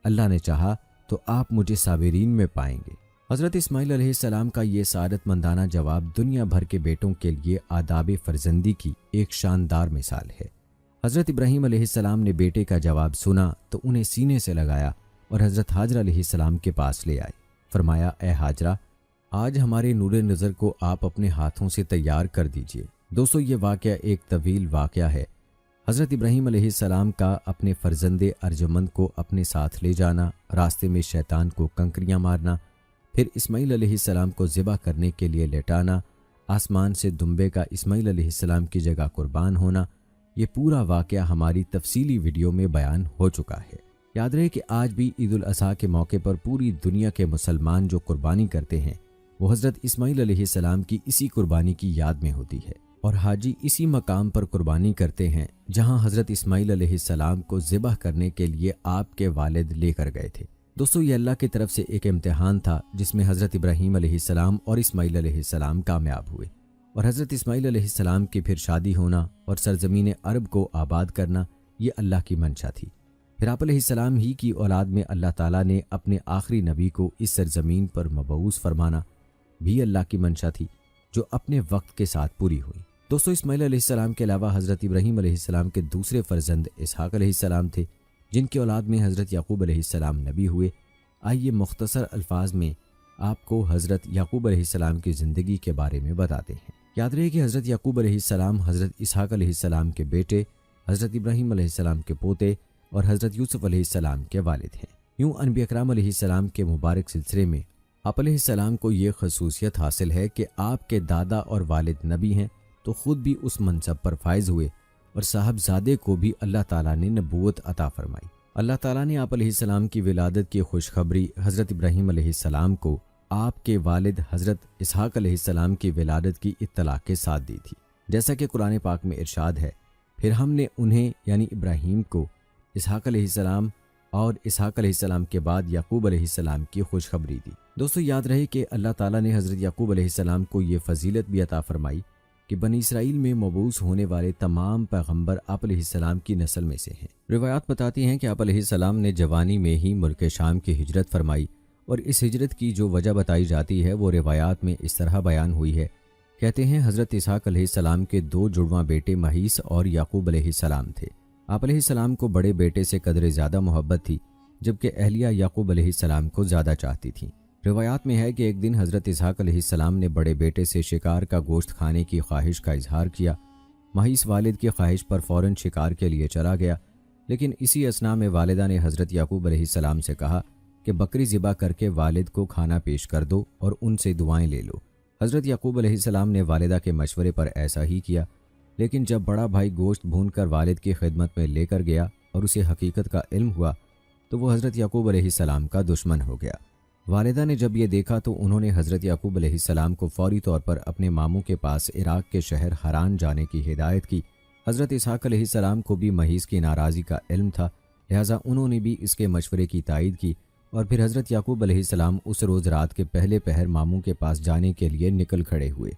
اللہ نے چاہا تو آپ مجھے صابرین میں پائیں گے۔ حضرت اسماعیل علیہ السلام کا یہ سعادت مندانہ جواب دنیا بھر کے بیٹوں کے لیے آداب فرزندی کی ایک شاندار مثال ہے۔ حضرت ابراہیم علیہ السلام نے بیٹے کا جواب سنا تو انہیں سینے سے لگایا اور حضرت حاجرہ علیہ السلام کے پاس لے آئے۔ فرمایا، اے حاجرہ، آج ہمارے نور نظر کو آپ اپنے ہاتھوں سے تیار کر دیجئے۔ دوستو یہ واقعہ ایک طویل واقعہ ہے۔ حضرت ابراہیم علیہ السلام کا اپنے فرزند ارجمند کو اپنے ساتھ لے جانا، راستے میں شیطان کو کنکریاں مارنا، پھر اسماعیل علیہ السلام کو ذبح کرنے کے لیے لٹانا، آسمان سے دمبے کا اسماعیل علیہ السلام کی جگہ قربان ہونا، یہ پورا واقعہ ہماری تفصیلی ویڈیو میں بیان ہو چکا ہے۔ یاد رہے کہ آج بھی عید الاضحیٰ کے موقع پر پوری دنیا کے مسلمان جو قربانی کرتے ہیں وہ حضرت اسماعیل علیہ السلام کی اسی قربانی کی یاد میں ہوتی ہے، اور حاجی اسی مقام پر قربانی کرتے ہیں جہاں حضرت اسماعیل علیہ السلام کو ذبح کرنے کے لیے آپ کے والد لے کر گئے تھے۔ دوستو یہ اللہ کی طرف سے ایک امتحان تھا جس میں حضرت ابراہیم علیہ السلام اور اسماعیل علیہ السلام کامیاب ہوئے، اور حضرت اسماعیل علیہ السلام کی پھر شادی ہونا اور سرزمین عرب کو آباد کرنا یہ اللہ کی منشا تھی۔ پھر آپ علیہ السلام ہی کی اولاد میں اللہ تعالیٰ نے اپنے آخری نبی کو اس سرزمین پر مبعوث فرمانا بھی اللہ کی منشا تھی، جو اپنے وقت کے ساتھ پوری ہوئی۔ دوستو اسماعیل علیہ السلام کے علاوہ حضرت ابراہیم علیہ السلام کے دوسرے فرزند اسحاق علیہ السلام تھے، جن کی اولاد میں حضرت یعقوب علیہ السلام نبی ہوئے۔ آئیے مختصر الفاظ میں آپ کو حضرت یعقوب علیہ السلام کی زندگی کے بارے میں بتاتے ہیں۔ یاد رہے کہ حضرت یعقوب علیہ السلام حضرت اسحاق علیہ السلام کے بیٹے، حضرت ابراہیم علیہ السلام کے پوتے اور حضرت یوسف علیہ السلام کے والد ہیں۔ یوں انبیاء اکرام علیہ السلام کے مبارک سلسلے میں آپ علیہ السلام کو یہ خصوصیت حاصل ہے کہ آپ کے دادا اور والد نبی ہیں تو خود بھی اس منصب پر فائز ہوئے، اور صاحبزادے کو بھی اللہ تعالیٰ نے نبوت عطا فرمائی۔ اللہ تعالیٰ نے آپ علیہ السلام کی ولادت کی خوشخبری حضرت ابراہیم علیہ السلام کو آپ کے والد حضرت اسحاق علیہ السلام کی ولادت کی اطلاع کے ساتھ دی تھی، جیسا کہ قرآن پاک میں ارشاد ہے، پھر ہم نے انہیں یعنی ابراہیم کو اسحاق علیہ السلام اور اسحاق علیہ السلام کے بعد یعقوب علیہ السلام کی خوشخبری دی۔ دوستو یاد رہے کہ اللہ تعالیٰ نے حضرت یعقوب علیہ السلام کو یہ فضیلت بھی عطا فرمائی کہ بنی اسرائیل میں مبعوث ہونے والے تمام پیغمبر آپ علیہ السلام کی نسل میں سے ہیں۔ روایات بتاتی ہیں کہ آپ علیہ السلام نے جوانی میں ہی ملک شام کی ہجرت فرمائی، اور اس ہجرت کی جو وجہ بتائی جاتی ہے وہ روایات میں اس طرح بیان ہوئی ہے۔ کہتے ہیں حضرت اسحاق علیہ السلام کے 2 جڑواں بیٹے مہیس اور یعقوب علیہ السلام تھے۔ آپ علیہ السلام کو بڑے بیٹے سے قدر زیادہ محبت تھی، جبکہ اہلیہ یعقوب علیہ السلام کو زیادہ چاہتی تھیں۔ روایات میں ہے کہ ایک دن حضرت اسحاق علیہ السلام نے بڑے بیٹے سے شکار کا گوشت کھانے کی خواہش کا اظہار کیا۔ مہیس والد کی خواہش پر فوراً شکار کے لیے چلا گیا، لیکن اسی اثناء میں والدہ نے حضرت یعقوب علیہ السلام سے کہا کہ بکری ذبح کر کے والد کو کھانا پیش کر دو اور ان سے دعائیں لے لو۔ حضرت یعقوب علیہ السلام نے والدہ کے مشورے پر ایسا ہی کیا، لیکن جب بڑا بھائی گوشت بھون کر والد کی خدمت میں لے کر گیا اور اسے حقیقت کا علم ہوا تو وہ حضرت یعقوب علیہ السلام کا دشمن ہو گیا۔ والدہ نے جب یہ دیکھا تو انہوں نے حضرت یعقوب علیہ السلام کو فوری طور پر اپنے ماموں کے پاس عراق کے شہر حران جانے کی ہدایت کی۔ حضرت اسحاق علیہ السلام کو بھی محیض کی ناراضی کا علم تھا، لہٰذا انہوں نے بھی اس کے مشورے کی تائید کی اور پھر حضرت یعقوب علیہ السلام اس روز رات کے پہلے پہر ماموں کے پاس جانے کے لیے نکل کھڑے ہوئے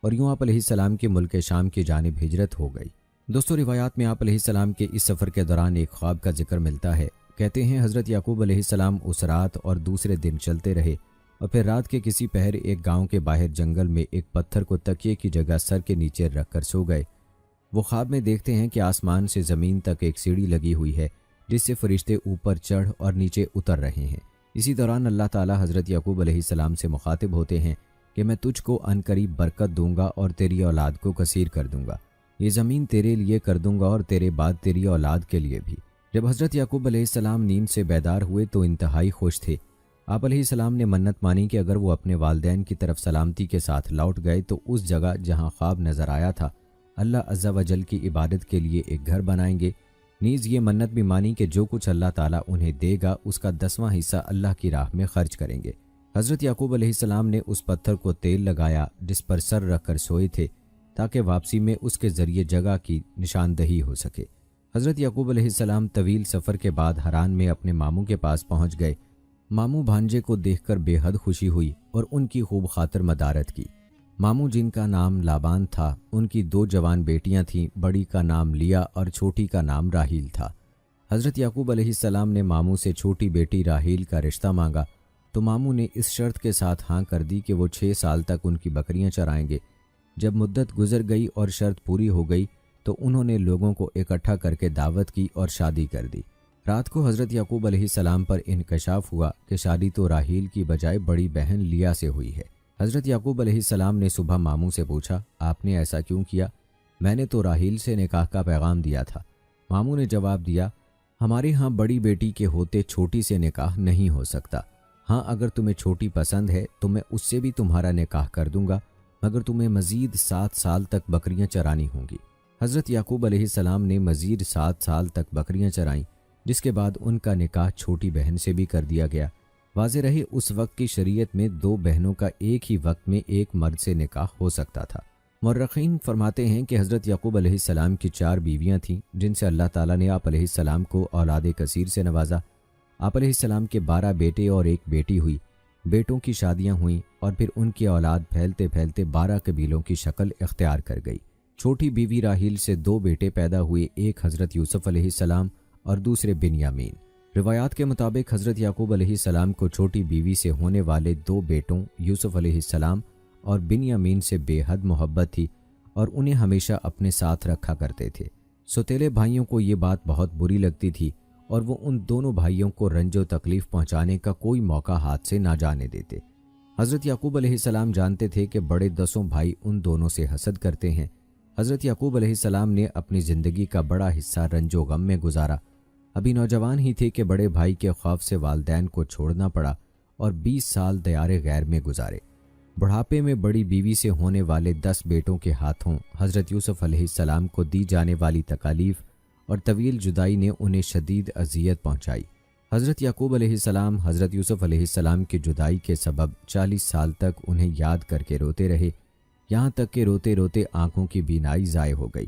اور یوں آپ علیہ السلام کے ملک شام کی جانب ہجرت ہو گئی۔ دوستو، روایات میں آپ علیہ السلام کے اس سفر کے دوران ایک خواب کا ذکر ملتا ہے۔ کہتے ہیں حضرت یعقوب علیہ السلام اس رات اور دوسرے دن چلتے رہے اور پھر رات کے کسی پہر ایک گاؤں کے باہر جنگل میں ایک پتھر کو تکیے کی جگہ سر کے نیچے رکھ کر سو گئے۔ وہ خواب میں دیکھتے ہیں کہ آسمان سے زمین تک ایک سیڑھی لگی ہوئی ہے جس سے فرشتے اوپر چڑھ اور نیچے اتر رہے ہیں۔ اسی دوران اللہ تعالی حضرت یعقوب علیہ السلام سے مخاطب ہوتے ہیں کہ میں تجھ کو عنقریب برکت دوں گا اور تیری اولاد کو کثیر کر دوں گا، یہ زمین تیرے لیے کر دوں گا اور تیرے بعد تیری اولاد کے لیے بھی۔ جب حضرت یعقوب علیہ السلام نیند سے بیدار ہوئے تو انتہائی خوش تھے۔ آپ علیہ السلام نے منت مانی کہ اگر وہ اپنے والدین کی طرف سلامتی کے ساتھ لوٹ گئے تو اس جگہ جہاں خواب نظر آیا تھا اللہ عز و جل کی عبادت کے لیے ایک گھر بنائیں گے۔ نیز یہ منت بھی مانی کہ جو کچھ اللہ تعالیٰ انہیں دے گا اس کا 10واں حصہ اللہ کی راہ میں خرچ کریں گے۔ حضرت یعقوب علیہ السلام نے اس پتھر کو تیل لگایا جس پر سر رکھ کر سوئے تھے تاکہ واپسی میں اس کے ذریعے جگہ کی نشاندہی ہو سکے۔ حضرت یعقوب علیہ السلام طویل سفر کے بعد حران میں اپنے ماموں کے پاس پہنچ گئے۔ ماموں بھانجے کو دیکھ کر بے حد خوشی ہوئی اور ان کی خوب خاطر مدارت کی۔ ماموں جن کا نام لابان تھا، ان کی 2 جوان بیٹیاں تھیں، بڑی کا نام لیا اور چھوٹی کا نام راحیل تھا۔ حضرت یعقوب علیہ السلام نے ماموں سے چھوٹی بیٹی راحیل کا رشتہ مانگا تو ماموں نے اس شرط کے ساتھ ہاں کر دی کہ وہ 6 سال تک ان کی بکریاں چرائیں گے۔ جب مدت گزر گئی اور شرط پوری ہو گئی تو انہوں نے لوگوں کو اکٹھا کر کے دعوت کی اور شادی کر دی۔ رات کو حضرت یعقوب علیہ السلام پر انکشاف ہوا کہ شادی تو راحیل کی بجائے بڑی بہن لیا سے ہوئی ہے۔ حضرت یعقوب علیہ السلام نے صبح ماموں سے پوچھا، آپ نے ایسا کیوں کیا؟ میں نے تو راحیل سے نکاح کا پیغام دیا تھا۔ ماموں نے جواب دیا، ہمارے ہاں بڑی بیٹی کے ہوتے چھوٹی سے نکاح نہیں ہو سکتا۔ ہاں اگر تمہیں چھوٹی پسند ہے تو میں اس سے بھی تمہارا نکاح کر دوں گا، مگر تمہیں مزید 7 سال تک بکریاں چرانی ہوں گی۔ حضرت یعقوب علیہ السلام نے مزید 7 سال تک بکریاں چرائیں، جس کے بعد ان کا نکاح چھوٹی بہن سے بھی کر دیا گیا۔ واضح رہے اس وقت کی شریعت میں 2 بہنوں کا ایک ہی وقت میں ایک مرد سے نکاح ہو سکتا تھا۔ مورخین فرماتے ہیں کہ حضرت یعقوب علیہ السلام کی 4 بیویاں تھیں جن سے اللہ تعالیٰ نے آپ علیہ السلام کو اولاد کثیر سے نوازا۔ آپ علیہ السلام کے 12 بیٹے اور ایک بیٹی ہوئی۔ بیٹوں کی شادیاں ہوئیں اور پھر ان کی اولاد پھیلتے پھیلتے 12 قبیلوں کی شکل اختیار کر گئی۔ چھوٹی بیوی راحیل سے 2 بیٹے پیدا ہوئے، ایک حضرت یوسف علیہ السلام اور دوسرے بنیامین۔ روایات کے مطابق حضرت یعقوب علیہ السلام کو چھوٹی بیوی سے ہونے والے 2 بیٹوں یوسف علیہ السلام اور بنیامین سے بے حد محبت تھی اور انہیں ہمیشہ اپنے ساتھ رکھا کرتے تھے۔ سوتیلے بھائیوں کو یہ بات بہت بری لگتی تھی اور وہ ان دونوں بھائیوں کو رنج و تکلیف پہنچانے کا کوئی موقع ہاتھ سے نہ جانے دیتے۔ حضرت یعقوب علیہ السلام جانتے تھے کہ بڑے 10 بھائی ان دونوں سے حسد کرتے ہیں۔ حضرت یعقوب علیہ السلام نے اپنی زندگی کا بڑا حصہ رنج و غم میں گزارا۔ ابھی نوجوان ہی تھے کہ بڑے بھائی کے خوف سے والدین کو چھوڑنا پڑا اور 20 سال دیار غیر میں گزارے۔ بڑھاپے میں بڑی بیوی سے ہونے والے 10 بیٹوں کے ہاتھوں حضرت یوسف علیہ السلام کو دی جانے والی تکالیف اور طویل جدائی نے انہیں شدید اذیت پہنچائی۔ حضرت یعقوب علیہ السلام حضرت یوسف علیہ السلام کی جدائی کے سبب 40 سال تک انہیں یاد کر کے روتے رہے، یہاں تک کہ روتے روتے آنکھوں کی بینائی ضائع ہو گئی۔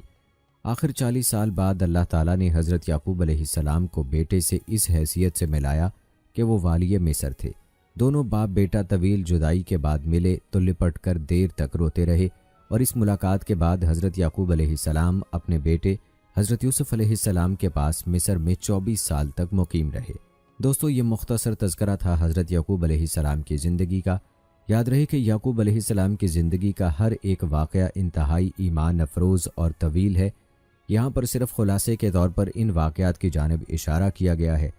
آخر 40 سال بعد اللہ تعالیٰ نے حضرت یعقوب علیہ السلام کو بیٹے سے اس حیثیت سے ملایا کہ وہ والی مصر تھے۔ دونوں باپ بیٹا طویل جدائی کے بعد ملے تو لپٹ کر دیر تک روتے رہے اور اس ملاقات کے بعد حضرت یعقوب علیہ السلام اپنے بیٹے حضرت یوسف علیہ السلام کے پاس مصر میں 24 سال تک مقیم رہے۔ دوستو، یہ مختصر تذکرہ تھا حضرت یعقوب علیہ السلام کی زندگی کا۔ یاد رہے کہ یعقوب علیہ السلام کی زندگی کا ہر ایک واقعہ انتہائی ایمان افروز اور طویل ہے۔ یہاں پر صرف خلاصے کے طور پر ان واقعات کی جانب اشارہ کیا گیا ہے۔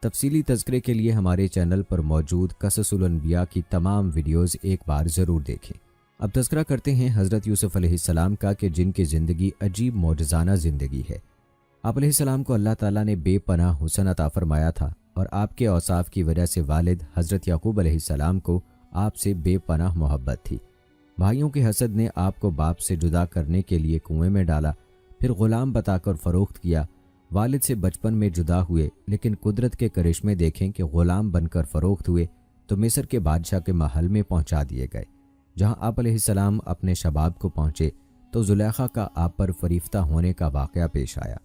تفصیلی تذکرے کے لیے ہمارے چینل پر موجود قصص الانبیاء کی تمام ویڈیوز ایک بار ضرور دیکھیں۔ اب تذکرہ کرتے ہیں حضرت یوسف علیہ السلام کا کہ جن کی زندگی عجیب معجزانہ زندگی ہے۔ آپ علیہ السلام کو اللہ تعالیٰ نے بے پناہ حسن عطا فرمایا تھا اور آپ کے اوصاف کی وجہ سے والد حضرت یعقوب علیہ السلام کو آپ سے بے پناہ محبت تھی۔ بھائیوں کے حسد نے آپ کو باپ سے جدا کرنے کے لیے کنویں میں ڈالا، پھر غلام بتا کر فروخت کیا والد سے بچپن میں جدا ہوئے، لیکن قدرت کے کرشمے دیکھیں کہ غلام بن کر فروخت ہوئے تو مصر کے بادشاہ کے محل میں پہنچا دیے گئے۔ جہاں آپ علیہ السلام اپنے شباب کو پہنچے تو زلیخا کا آپ پر فریفتہ ہونے کا واقعہ پیش آیا۔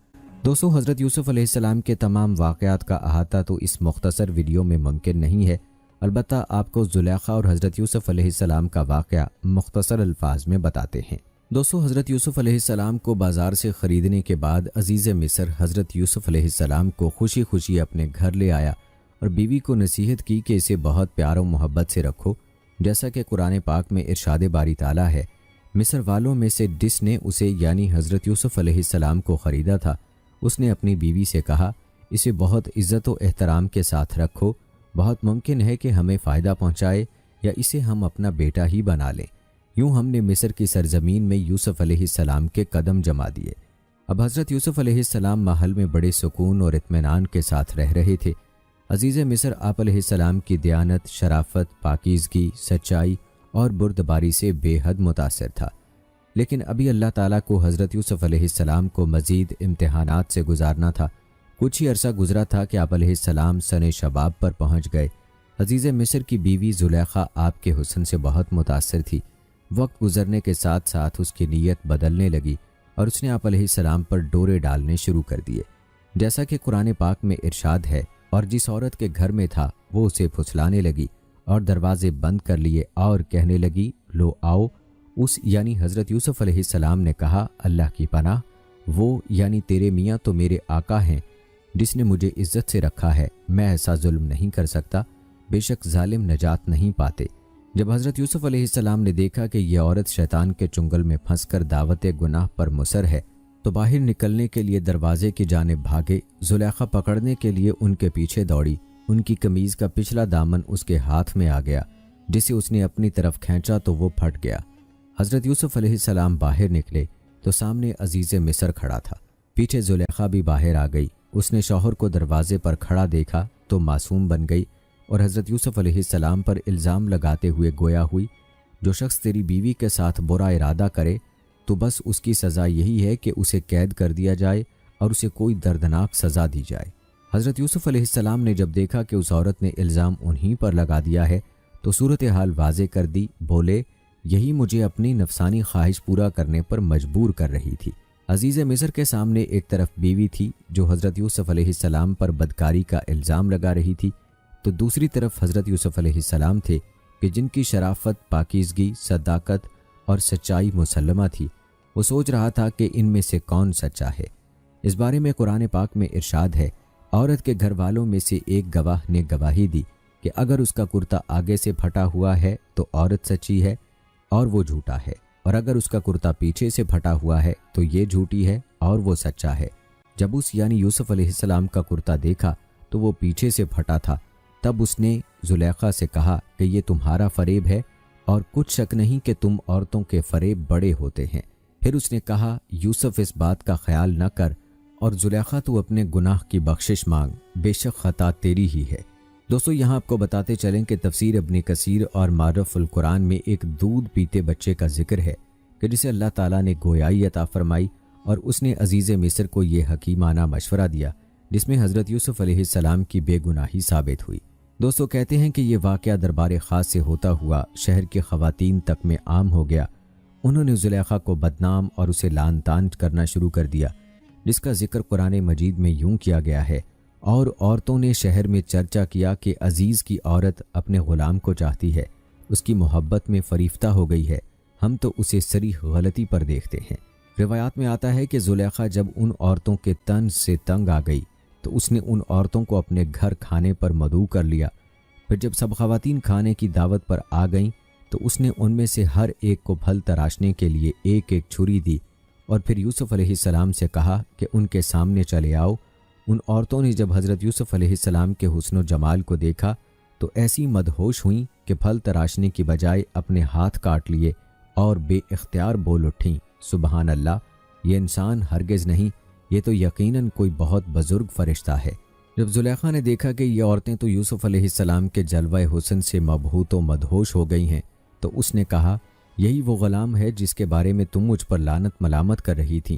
دوستو، حضرت یوسف علیہ السلام کے تمام واقعات کا احاطہ تو اس مختصر ویڈیو میں ممکن نہیں ہے، البتہ آپ کو زلیخا اور حضرت یوسف علیہ السلام کا واقعہ مختصر الفاظ میں بتاتے ہیں۔ دوستو، حضرت یوسف علیہ السلام کو بازار سے خریدنے کے بعد عزیز مصر حضرت یوسف علیہ السلام کو خوشی خوشی اپنے گھر لے آیا اور بیوی کو نصیحت کی کہ اسے بہت پیار و محبت سے رکھو، جیسا کہ قرآن پاک میں ارشاد باری تعالیٰ ہے۔ مصر والوں میں سے جس نے اسے یعنی حضرت یوسف علیہ السلام کو خریدا تھا، اس نے اپنی بیوی سے کہا اسے بہت عزت و احترام کے ساتھ رکھو، بہت ممکن ہے کہ ہمیں فائدہ پہنچائے یا اسے ہم اپنا بیٹا ہی بنا لیں۔ یوں ہم نے مصر کی سرزمین میں یوسف علیہ السلام کے قدم جما دیے۔ اب حضرت یوسف علیہ السلام محل میں بڑے سکون اور اطمینان کے ساتھ رہ رہے تھے۔ عزیز مصر آپ علیہ السلام کی دیانت، شرافت، پاکیزگی، سچائی اور بردباری سے بے حد متاثر تھا، لیکن ابھی اللہ تعالیٰ کو حضرت یوسف علیہ السلام کو مزید امتحانات سے گزارنا تھا۔ کچھ ہی عرصہ گزرا تھا کہ آپ علیہ السلام سن شباب پر پہنچ گئے۔ عزیز مصر کی بیوی زلیخا آپ کے حسن سے بہت متاثر تھی۔ وقت گزرنے کے ساتھ ساتھ اس کی نیت بدلنے لگی اور اس نے آپ علیہ السلام پر ڈورے ڈالنے شروع کر دیے، جیسا کہ قرآن پاک میں ارشاد ہے، اور جس عورت کے گھر میں تھا وہ اسے پھسلانے لگی اور دروازے بند کر لیے اور کہنے لگی لو آؤ۔ اس یعنی حضرت یوسف علیہ السلام نے کہا اللہ کی پناہ، وہ یعنی تیرے میاں تو میرے آقا ہیں جس نے مجھے عزت سے رکھا ہے، میں ایسا ظلم نہیں کر سکتا، بے شک ظالم نجات نہیں پاتے۔ جب حضرت یوسف علیہ السلام نے دیکھا کہ یہ عورت شیطان کے چنگل میں پھنس کر دعوت گناہ پر مصر ہے تو باہر نکلنے کے لیے دروازے کی جانب بھاگے۔ زلیخا پکڑنے کے لیے ان کے پیچھے دوڑی، ان کی قمیض کا پچھلا دامن اس کے ہاتھ میں آ گیا، جسے اس نے اپنی طرف کھینچا تو وہ پھٹ گیا۔ حضرت یوسف علیہ السلام باہر نکلے تو سامنے عزیز مصر کھڑا تھا، پیچھے زلیخا بھی باہر آ گئی۔ اس نے شوہر کو دروازے پر کھڑا دیکھا تو معصوم بن گئی اور حضرت یوسف علیہ السلام پر الزام لگاتے ہوئے گویا ہوئی، جو شخص تیری بیوی کے ساتھ برا ارادہ کرے تو بس اس کی سزا یہی ہے کہ اسے قید کر دیا جائے اور اسے کوئی دردناک سزا دی جائے۔ حضرت یوسف علیہ السلام نے جب دیکھا کہ اس عورت نے الزام انہی پر لگا دیا ہے تو صورتحال واضح کر دی، بولے یہی مجھے اپنی نفسانی خواہش پورا کرنے پر مجبور کر رہی تھی۔ عزیز مصر کے سامنے ایک طرف بیوی تھی جو حضرت یوسف علیہ السلام پر بدکاری کا الزام لگا رہی تھی، تو دوسری طرف حضرت یوسف علیہ السلام تھے کہ جن کی شرافت، پاکیزگی، صداقت اور سچائی مسلمہ تھی۔ وہ سوچ رہا تھا کہ ان میں سے کون سچا ہے۔ اس بارے میں قرآن پاک میں ارشاد ہے، عورت کے گھر والوں میں سے ایک گواہ نے گواہی دی کہ اگر اس کا کرتا آگے سے پھٹا ہوا ہے تو عورت سچی ہے اور وہ جھوٹا ہے، اور اگر اس کا کرتا پیچھے سے پھٹا ہوا ہے تو یہ جھوٹی ہے اور وہ سچا ہے۔ جب اس یعنی یوسف علیہ السلام کا کرتا دیکھا تو وہ پیچھے سے پھٹا تھا، تب اس نے زلیخا سے کہا کہ یہ تمہارا فریب ہے اور کچھ شک نہیں کہ تم عورتوں کے فریب بڑے ہوتے ہیں۔ پھر اس نے کہا یوسف اس بات کا خیال نہ کر اور زلیخا تو اپنے گناہ کی بخشش مانگ، بے شک خطا تیری ہی ہے۔ دوستو، یہاں آپ کو بتاتے چلیں کہ تفسیر ابن کثیر اور معرف القرآن میں ایک دودھ پیتے بچے کا ذکر ہے کہ جسے اللہ تعالیٰ نے گویائی عطا فرمائی اور اس نے عزیز مصر کو یہ حکیمانہ مشورہ دیا جس میں حضرت یوسف علیہ السلام کی بے گناہی ثابت ہوئی۔ دوستو، کہتے ہیں کہ یہ واقعہ دربار خاص سے ہوتا ہوا شہر کے خواتین تک میں عام ہو گیا۔ انہوں نے زلیخا کو بدنام اور اسے لعن طعن کرنا شروع کر دیا، جس کا ذکر قرآن مجید میں یوں کیا گیا ہے، اور عورتوں نے شہر میں چرچا کیا کہ عزیز کی عورت اپنے غلام کو چاہتی ہے، اس کی محبت میں فریفتہ ہو گئی ہے، ہم تو اسے صریح غلطی پر دیکھتے ہیں۔ روایات میں آتا ہے کہ زلیخا جب ان عورتوں کے طنز سے تنگ آ گئی تو اس نے ان عورتوں کو اپنے گھر کھانے پر مدعو کر لیا۔ پھر جب سب خواتین کھانے کی دعوت پر آ گئیں تو اس نے ان میں سے ہر ایک کو پھل تراشنے کے لیے ایک ایک چھری دی اور پھر یوسف علیہ السلام سے کہا کہ ان کے سامنے چلے آؤ۔ ان عورتوں نے جب حضرت یوسف علیہ السلام کے حسن و جمال کو دیکھا تو ایسی مدہوش ہوئیں کہ پھل تراشنے کی بجائے اپنے ہاتھ کاٹ لیے اور بے اختیار بول اٹھیں، سبحان اللہ، یہ انسان ہرگز نہیں، یہ تو یقیناً کوئی بہت بزرگ فرشتہ ہے۔ جب زلیخا نے دیکھا کہ یہ عورتیں تو یوسف علیہ السلام کے جلوہ حسن سے مبہوت و مدہوش ہو گئی ہیں تو اس نے کہا یہی وہ غلام ہے جس کے بارے میں تم مجھ پر لعنت ملامت کر رہی تھی۔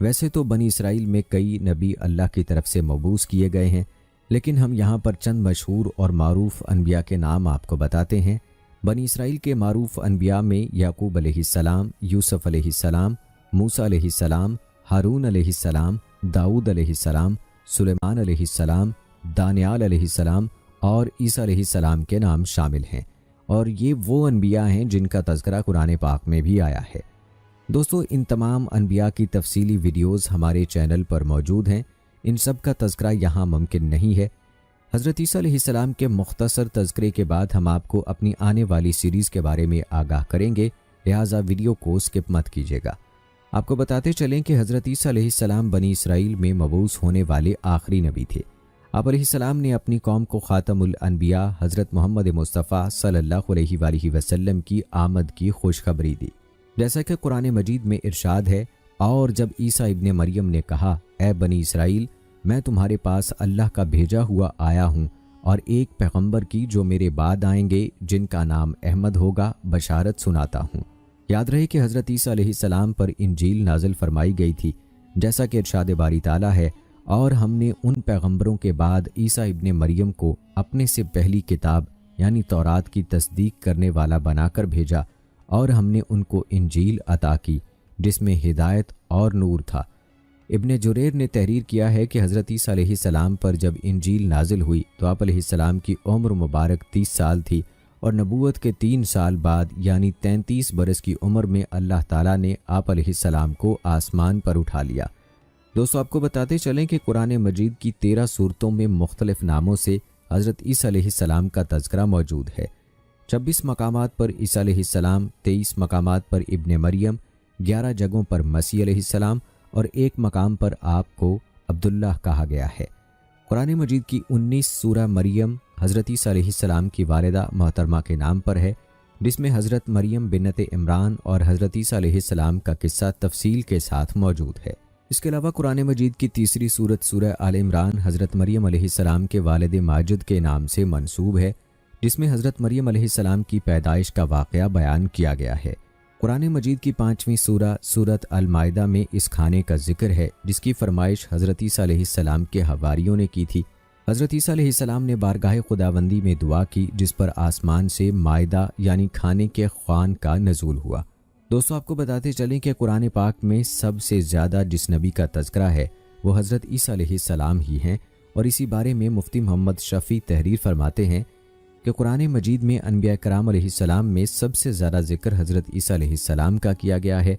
ویسے تو بنی اسرائیل میں کئی نبی اللہ کی طرف سے مبعوث کیے گئے ہیں، لیکن ہم یہاں پر چند مشہور اور معروف انبیاء کے نام آپ کو بتاتے ہیں۔ بنی اسرائیل کے معروف انبیاء میں یعقوب علیہ السلام، یوسف علیہ السلام، موسیٰ علیہ السلام، ہارون علیہ السلام، داؤد علیہ السلام، سلیمان علیہ السلام، دانیال علیہ السلام اور عیسیٰ علیہ السلام کے نام شامل ہیں، اور یہ وہ انبیاء ہیں جن کا تذکرہ قرآن پاک میں بھی آیا ہے۔ دوستو، ان تمام انبیاء کی تفصیلی ویڈیوز ہمارے چینل پر موجود ہیں، ان سب کا تذکرہ یہاں ممکن نہیں ہے۔ حضرت عیسیٰ علیہ السلام کے مختصر تذکرے کے بعد ہم آپ کو اپنی آنے والی سیریز کے بارے میں آگاہ کریں گے، لہٰذا ویڈیو کو سکپ مت کیجیے گا۔ آپ کو بتاتے چلیں کہ حضرت عیسیٰ علیہ السلام بنی اسرائیل میں مبعوث ہونے والے آخری نبی تھے۔ آپ علیہ السلام نے اپنی قوم کو خاتم الانبیاء حضرت محمد مصطفیٰ صلی اللہ علیہ وآلہ وسلم کی آمد کی خوشخبری دی، جیسا کہ قرآن مجید میں ارشاد ہے، اور جب عیسیٰ ابن مریم نے کہا، اے بنی اسرائیل، میں تمہارے پاس اللہ کا بھیجا ہوا آیا ہوں اور ایک پیغمبر کی جو میرے بعد آئیں گے جن کا نام احمد ہوگا بشارت سناتا ہوں۔ یاد رہے کہ حضرت عیسیٰ علیہ السلام پر انجیل نازل فرمائی گئی تھی، جیسا کہ ارشاد باری تعالیٰ ہے، اور ہم نے ان پیغمبروں کے بعد عیسیٰ ابن مریم کو اپنے سے پہلی کتاب یعنی تورات کی تصدیق کرنے والا بنا کر بھیجا، اور ہم نے ان کو انجیل عطا کی جس میں ہدایت اور نور تھا۔ ابن جریر نے تحریر کیا ہے کہ حضرت عیسیٰ علیہ السلام پر جب انجیل نازل ہوئی تو آپ علیہ السلام کی عمر مبارک 30 سال تھی، اور نبوت کے 3 سال بعد یعنی 33 برس کی عمر میں اللہ تعالیٰ نے آپ علیہ السلام کو آسمان پر اٹھا لیا۔ دوستو، آپ کو بتاتے چلیں کہ قرآن مجید کی 13 سورتوں میں مختلف ناموں سے حضرت عیسیٰ علیہ السلام کا تذکرہ موجود ہے۔ 26 مقامات پر عیسیٰ علیہ السلام، 23 مقامات پر ابن مریم، 11 جگہوں پر مسیح علیہ السلام اور 1 مقام پر آپ کو عبداللہ کہا گیا ہے۔ قرآن مجید کی 19 سورہ مریم حضرت عیسیٰ علیہ السلام کی والدہ محترمہ کے نام پر ہے، جس میں حضرت مریم بنت عمران اور حضرت عیسیٰ علیہ السلام کا قصہ تفصیل کے ساتھ موجود ہے۔ اس کے علاوہ قرآن مجید کی تیسری سورت سورہ آل عمران حضرت مریم علیہ السلام کے والد ماجد کے نام سے منسوب ہے، جس میں حضرت مریم علیہ السلام کی پیدائش کا واقعہ بیان کیا گیا ہے۔ قرآن مجید کی 5ویں سورہ سورت المائدہ میں اس کھانے کا ذکر ہے جس کی فرمائش حضرت عیسیٰ علیہ السلام کے حواریوں نے کی تھی۔ حضرت عیسیٰ علیہ السلام نے بارگاہ خداوندی میں دعا کی، جس پر آسمان سے مائدہ یعنی کھانے کے خوان کا نزول ہوا۔ دوستو، آپ کو بتاتے چلیں کہ قرآن پاک میں سب سے زیادہ جس نبی کا تذکرہ ہے وہ حضرت عیسیٰ علیہ السلام ہی ہیں، اور اسی بارے میں مفتی محمد شفیع تحریر فرماتے ہیں کہ قرآن مجید میں انبیاء کرام علیہ السلام میں سب سے زیادہ ذکر حضرت عیسیٰ علیہ السلام کا کیا گیا ہے۔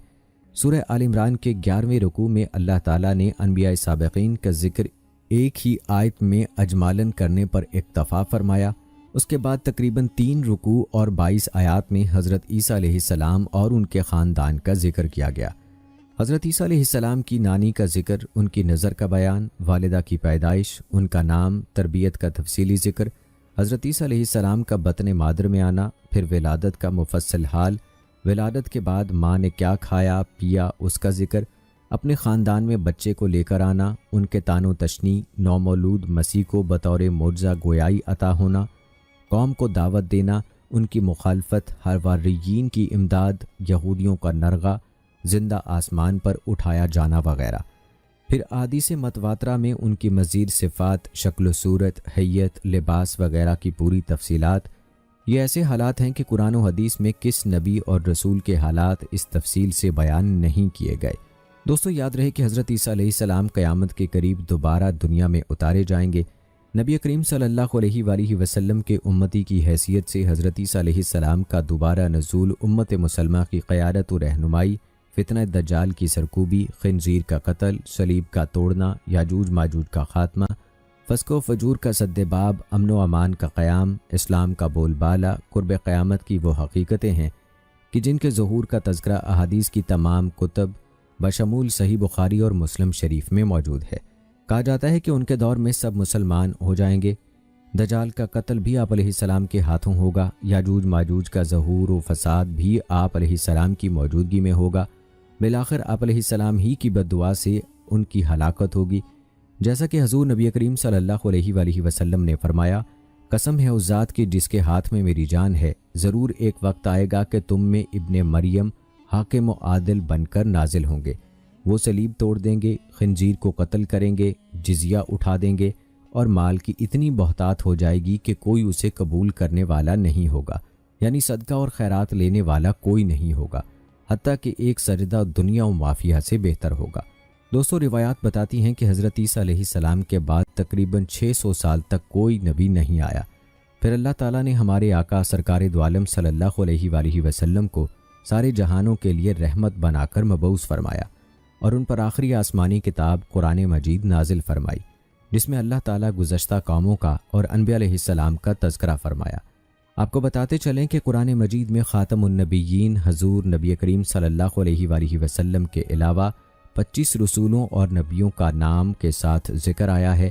سورہ آل عمران کے 11ویں رکوع میں اللہ تعالیٰ نے انبیاء سابقین کا ذکر ایک ہی آیت میں اجمالاً کرنے پر اکتفا فرمایا۔ اس کے بعد تقریباً 3 رکوع اور 22 آیات میں حضرت عیسیٰ علیہ السلام اور ان کے خاندان کا ذکر کیا گیا۔ حضرت عیسیٰ علیہ السلام کی نانی کا ذکر، ان کی نظر کا بیان، والدہ کی پیدائش، ان کا نام، تربیت کا تفصیلی ذکر، حضرت عیسیٰ علیہ السلام کا بطن مادر میں آنا، پھر ولادت کا مفصل حال، ولادت کے بعد ماں نے کیا کھایا پیا اس کا ذکر، اپنے خاندان میں بچے کو لے کر آنا، ان کے تان و تشنی، نومولود مسیح کو بطور معجزہ گویائی عطا ہونا، قوم کو دعوت دینا، ان کی مخالفت، حواریین کی امداد، یہودیوں کا نرغہ، زندہ آسمان پر اٹھایا جانا وغیرہ۔ پھر احادیث متواترہ میں ان کی مزید صفات، شکل و صورت، حیت، لباس وغیرہ کی پوری تفصیلات۔ یہ ایسے حالات ہیں کہ قرآن و حدیث میں کس نبی اور رسول کے حالات اس تفصیل سے بیان نہیں کیے گئے۔ دوستو، یاد رہے کہ حضرت عیسیٰ علیہ السلام قیامت کے قریب دوبارہ دنیا میں اتارے جائیں گے۔ نبی کریم صلی اللہ علیہ وآلہ وسلم کے امتی کی حیثیت سے حضرت عیسیٰ علیہ السلام کا دوبارہ نزول، امت مسلمہ کی قیادت و رہنمائی، فتنہ دجال کی سرکوبی، خنزیر کا قتل، صلیب کا توڑنا، یاجوج ماجوج کا خاتمہ، فسق و فجور کا سد باب، امن و امان کا قیام، اسلام کا بول بالا، قرب قیامت کی وہ حقیقتیں ہیں کہ جن کے ظہور کا تذکرہ احادیث کی تمام کتب بشمول صحیح بخاری اور مسلم شریف میں موجود ہے۔ کہا جاتا ہے کہ ان کے دور میں سب مسلمان ہو جائیں گے، دجال کا قتل بھی آپ علیہ السلام کے ہاتھوں ہوگا، یاجوج ماجوج کا ظہور و فساد بھی آپ علیہ السلام کی موجودگی میں ہوگا، بالآخر آپ علیہ السلام ہی کی بددعا سے ان کی ہلاکت ہوگی۔ جیسا کہ حضور نبی کریم صلی اللہ علیہ وآلہ وسلم نے فرمایا، قسم ہے اس ذات کی جس کے ہاتھ میں میری جان ہے، ضرور ایک وقت آئے گا کہ تم میں ابن مریم حاکم و عادل بن کر نازل ہوں گے، وہ صلیب توڑ دیں گے، خنزیر کو قتل کریں گے، جزیہ اٹھا دیں گے اور مال کی اتنی بہتات ہو جائے گی کہ کوئی اسے قبول کرنے والا نہیں ہوگا، یعنی صدقہ اور خیرات لینے والا کوئی نہیں ہوگا، حتیٰ کہ ایک سجدہ دنیا و مافیہ سے بہتر ہوگا۔ دوستو، روایات بتاتی ہیں کہ حضرت عیسیٰ علیہ السلام کے بعد تقریباً 600 سال تک کوئی نبی نہیں آیا۔ پھر اللہ تعالیٰ نے ہمارے آقا سرکار دو عالم صلی اللہ علیہ وآلہ وسلم کو سارے جہانوں کے لیے رحمت بنا کر مبعوث فرمایا اور ان پر آخری آسمانی کتاب قرآن مجید نازل فرمائی، جس میں اللہ تعالیٰ گزشتہ قوموں کا اور انبیاء علیہ السلام کا تذکرہ فرمایا۔ آپ کو بتاتے چلیں کہ قرآن مجید میں خاتم النبیین حضور نبی کریم صلی اللہ علیہ وآلہ وسلم کے علاوہ 25 رسولوں اور نبیوں کا نام کے ساتھ ذکر آیا ہے۔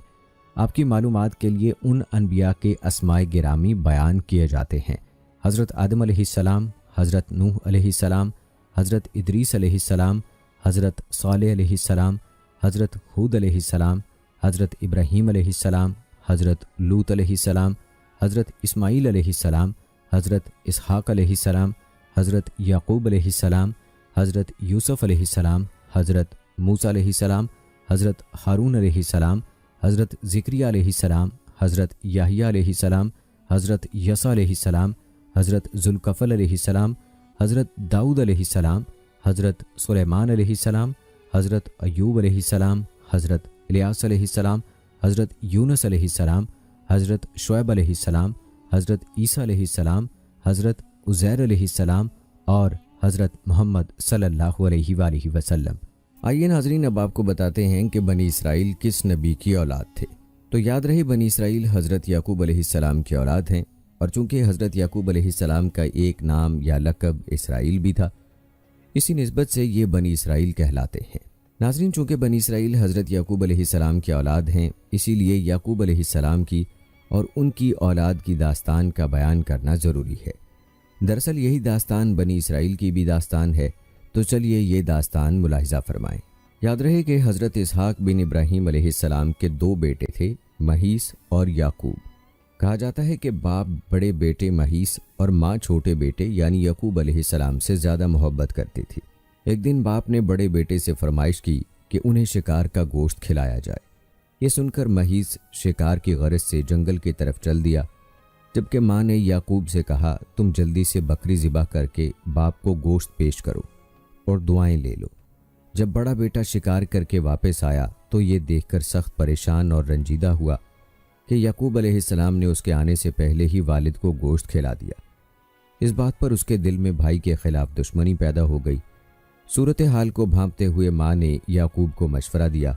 آپ کی معلومات کے لیے ان انبیاء کے اسماء گرامی بیان کیے جاتے ہیں: حضرت آدم علیہ السلام، حضرت نوح علیہ السلام، حضرت ادریس علیہ السلام، حضرت صالح علیہ السلام، حضرت ہود علیہ السلام، حضرت ابراہیم علیہ السلام، حضرت لوط علیہ السلام، حضرت اسماعیل علیہ السلام، حضرت اسحاق علیہ السلام، حضرت یعقوب علیہ السلام، حضرت یوسف علیہ السلام، حضرت موسیٰ علیہ السلام، حضرت ہارون علیہ السلام، حضرت زکریا علیہ السلام، حضرت یحییٰ علیہ السلام، حضرت یسع علیہ السلام، حضرت ذوالکفل علیہ السلام، حضرت داؤد علیہ السلام، حضرت سلیمان علیہ السلام، حضرت ایوب علیہ السلام، حضرت الیاس علیہ السلام، حضرت یونس علیہ السلام، حضرت شعیب علیہ السلام، حضرت عیسیٰ علیہ السلام، حضرت عزیر علیہ السلام اور حضرت محمد صلی اللہ علیہ وآلہ وسلم۔ آئیے ناظرین، اب آپ کو بتاتے ہیں کہ بنی اسرائیل کس نبی کی اولاد تھے۔ تو یاد رہے، بنی اسرائیل حضرت یعقوب علیہ السلام کی اولاد ہیں، اور چونکہ حضرت یعقوب علیہ السلام کا ایک نام یا لقب اسرائیل بھی تھا، اسی نسبت سے یہ بنی اسرائیل کہلاتے ہیں۔ ناظرین، چونکہ بنی اسرائیل حضرت یعقوب علیہ السلام کی اولاد ہیں، اسی لیے یعقوب علیہ السلام کی اور ان کی اولاد کی داستان کا بیان کرنا ضروری ہے۔ دراصل یہی داستان بنی اسرائیل کی بھی داستان ہے، تو چلیے یہ داستان ملاحظہ فرمائیں۔ یاد رہے کہ حضرت اسحاق بن ابراہیم علیہ السلام کے 2 بیٹے تھے، مہیس اور یعقوب۔ کہا جاتا ہے کہ باپ بڑے بیٹے مہیس اور ماں چھوٹے بیٹے یعنی یعقوب علیہ السلام سے زیادہ محبت کرتی تھی۔ ایک دن باپ نے بڑے بیٹے سے فرمائش کی کہ انہیں شکار کا گوشت کھلایا جائے۔ یہ سن کر مہیس شکار کی غرض سے جنگل کی طرف چل دیا، جبکہ ماں نے یعقوب سے کہا، تم جلدی سے بکری ذبح کر کے باپ کو گوشت پیش کرو اور دعائیں لے لو۔ جب بڑا بیٹا شکار کر کے واپس آیا تو یہ دیکھ کر سخت پریشان اور رنجیدہ ہوا کہ یعقوب علیہ السلام نے اس کے آنے سے پہلے ہی والد کو گوشت کھلا دیا۔ اس بات پر اس کے دل میں بھائی کے خلاف دشمنی پیدا ہو گئی۔ صورتحال کو بھانپتے ہوئے ماں نے یعقوب کو مشورہ دیا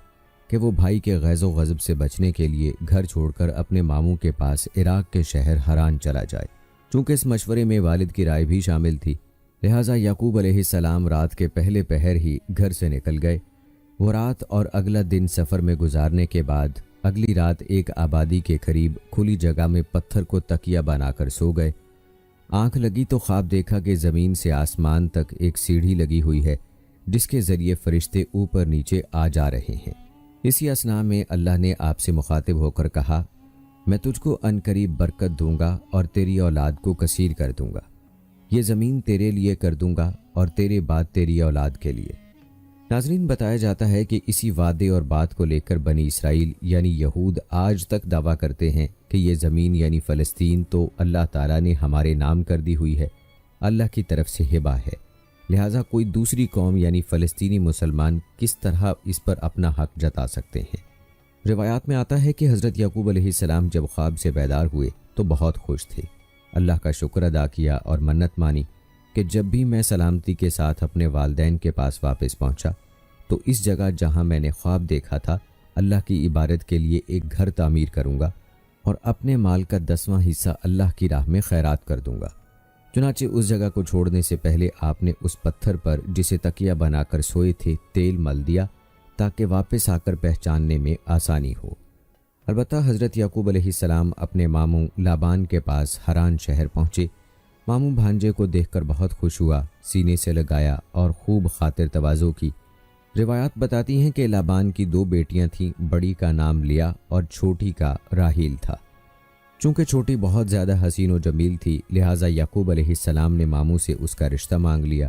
کہ وہ بھائی کے غیظ و غضب سے بچنے کے لیے گھر چھوڑ کر اپنے ماموں کے پاس عراق کے شہر حران چلا جائے۔ چونکہ اس مشورے میں والد کی رائے بھی شامل تھی، لہٰذا یعقوب علیہ السلام رات کے پہلے پہر ہی گھر سے نکل گئے۔ وہ رات اور اگلا دن سفر میں گزارنے کے بعد اگلی رات ایک آبادی کے قریب کھلی جگہ میں پتھر کو تکیہ بنا کر سو گئے۔ آنکھ لگی تو خواب دیکھا کہ زمین سے آسمان تک ایک سیڑھی لگی ہوئی ہے، جس کے ذریعے فرشتے اوپر نیچے آ جا رہے ہیں۔ اسی اثناء میں اللہ نے آپ سے مخاطب ہو کر کہا، میں تجھ کو عنقریب برکت دوں گا اور تیری اولاد کو کثیر کر دوں گا۔ یہ زمین تیرے لیے کر دوں گا اور تیرے بعد تیری اولاد کے لیے۔ ناظرین، بتایا جاتا ہے کہ اسی وعدے اور بات کو لے کر بنی اسرائیل یعنی یہود آج تک دعویٰ کرتے ہیں کہ یہ زمین یعنی فلسطین تو اللہ تعالیٰ نے ہمارے نام کر دی ہوئی ہے، اللہ کی طرف سے ہبہ ہے، لہٰذا کوئی دوسری قوم یعنی فلسطینی مسلمان کس طرح اس پر اپنا حق جتا سکتے ہیں۔ روایات میں آتا ہے کہ حضرت یعقوب علیہ السلام جب خواب سے بیدار ہوئے تو بہت خوش تھے، اللہ کا شکر ادا کیا اور منت مانی کہ جب بھی میں سلامتی کے ساتھ اپنے والدین کے پاس واپس پہنچا تو اس جگہ جہاں میں نے خواب دیکھا تھا اللہ کی عبادت کے لیے ایک گھر تعمیر کروں گا اور اپنے مال کا 10واں حصہ اللہ کی راہ میں خیرات کر دوں گا۔ چنانچہ اس جگہ کو چھوڑنے سے پہلے آپ نے اس پتھر پر جسے تکیہ بنا کر سوئے تھے تیل مل دیا تاکہ واپس آ کر پہچاننے میں آسانی ہو۔ البتہ حضرت یعقوب علیہ السلام اپنے ماموں لابان کے پاس حران شہر پہنچے۔ ماموں بھانجے کو دیکھ کر بہت خوش ہوا، سینے سے لگایا اور خوب خاطر تواضع کی۔ روایات بتاتی ہیں کہ لابان کی 2 بیٹیاں تھیں، بڑی کا نام لیا اور چھوٹی کا راحیل تھا۔ چونکہ چھوٹی بہت زیادہ حسین و جمیل تھی، لہٰذا یعقوب علیہ السلام نے ماموں سے اس کا رشتہ مانگ لیا۔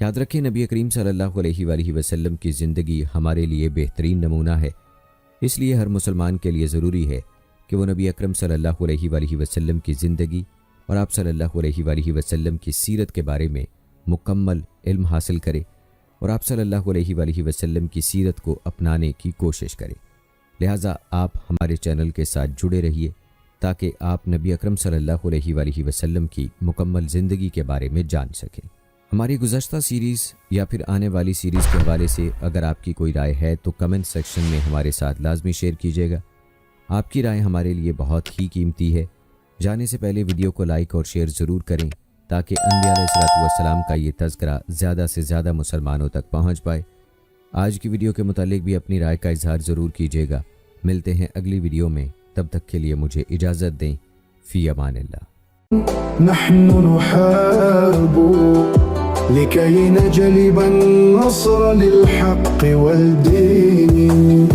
یاد رکھیں نبی کریم صلی اللہ علیہ وآلہ وسلم کی زندگی ہمارے لیے بہترین نمونہ ہے، اس لیے ہر مسلمان کے لیے ضروری ہے کہ وہ نبی اکرم صلی اللہ علیہ وآلہ وسلم کی زندگی اور آپ صلی اللہ علیہ وآلہ وسلم کی سیرت کے بارے میں مکمل علم حاصل کرے اور آپ صلی اللہ علیہ وآلہ وسلم کی سیرت کو اپنانے کی کوشش کرے۔ لہٰذا آپ ہمارے چینل کے ساتھ جڑے رہیے تاکہ آپ نبی اکرم صلی اللہ علیہ وآلہ وسلم کی مکمل زندگی کے بارے میں جان سکیں۔ ہماری گزشتہ سیریز یا پھر آنے والی سیریز کے حوالے سے اگر آپ کی کوئی رائے ہے تو کمنٹ سیکشن میں ہمارے ساتھ لازمی شیئر کیجیے گا۔ آپ کی رائے ہمارے لیے بہت ہی قیمتی ہے۔ جانے سے پہلے ویڈیو کو لائک اور شیئر ضرور کریں تاکہ انبیاء علیہ السلام کا یہ تذکرہ زیادہ سے زیادہ مسلمانوں تک پہنچ پائے۔ آج کی ویڈیو کے متعلق بھی اپنی رائے کا اظہار ضرور کیجیے گا۔ ملتے ہیں اگلی ویڈیو میں، تب تک کے لیے مجھے اجازت دیں۔ فی امان اللہ۔ نحن نحارب لكي نجلب النصر للحق والدين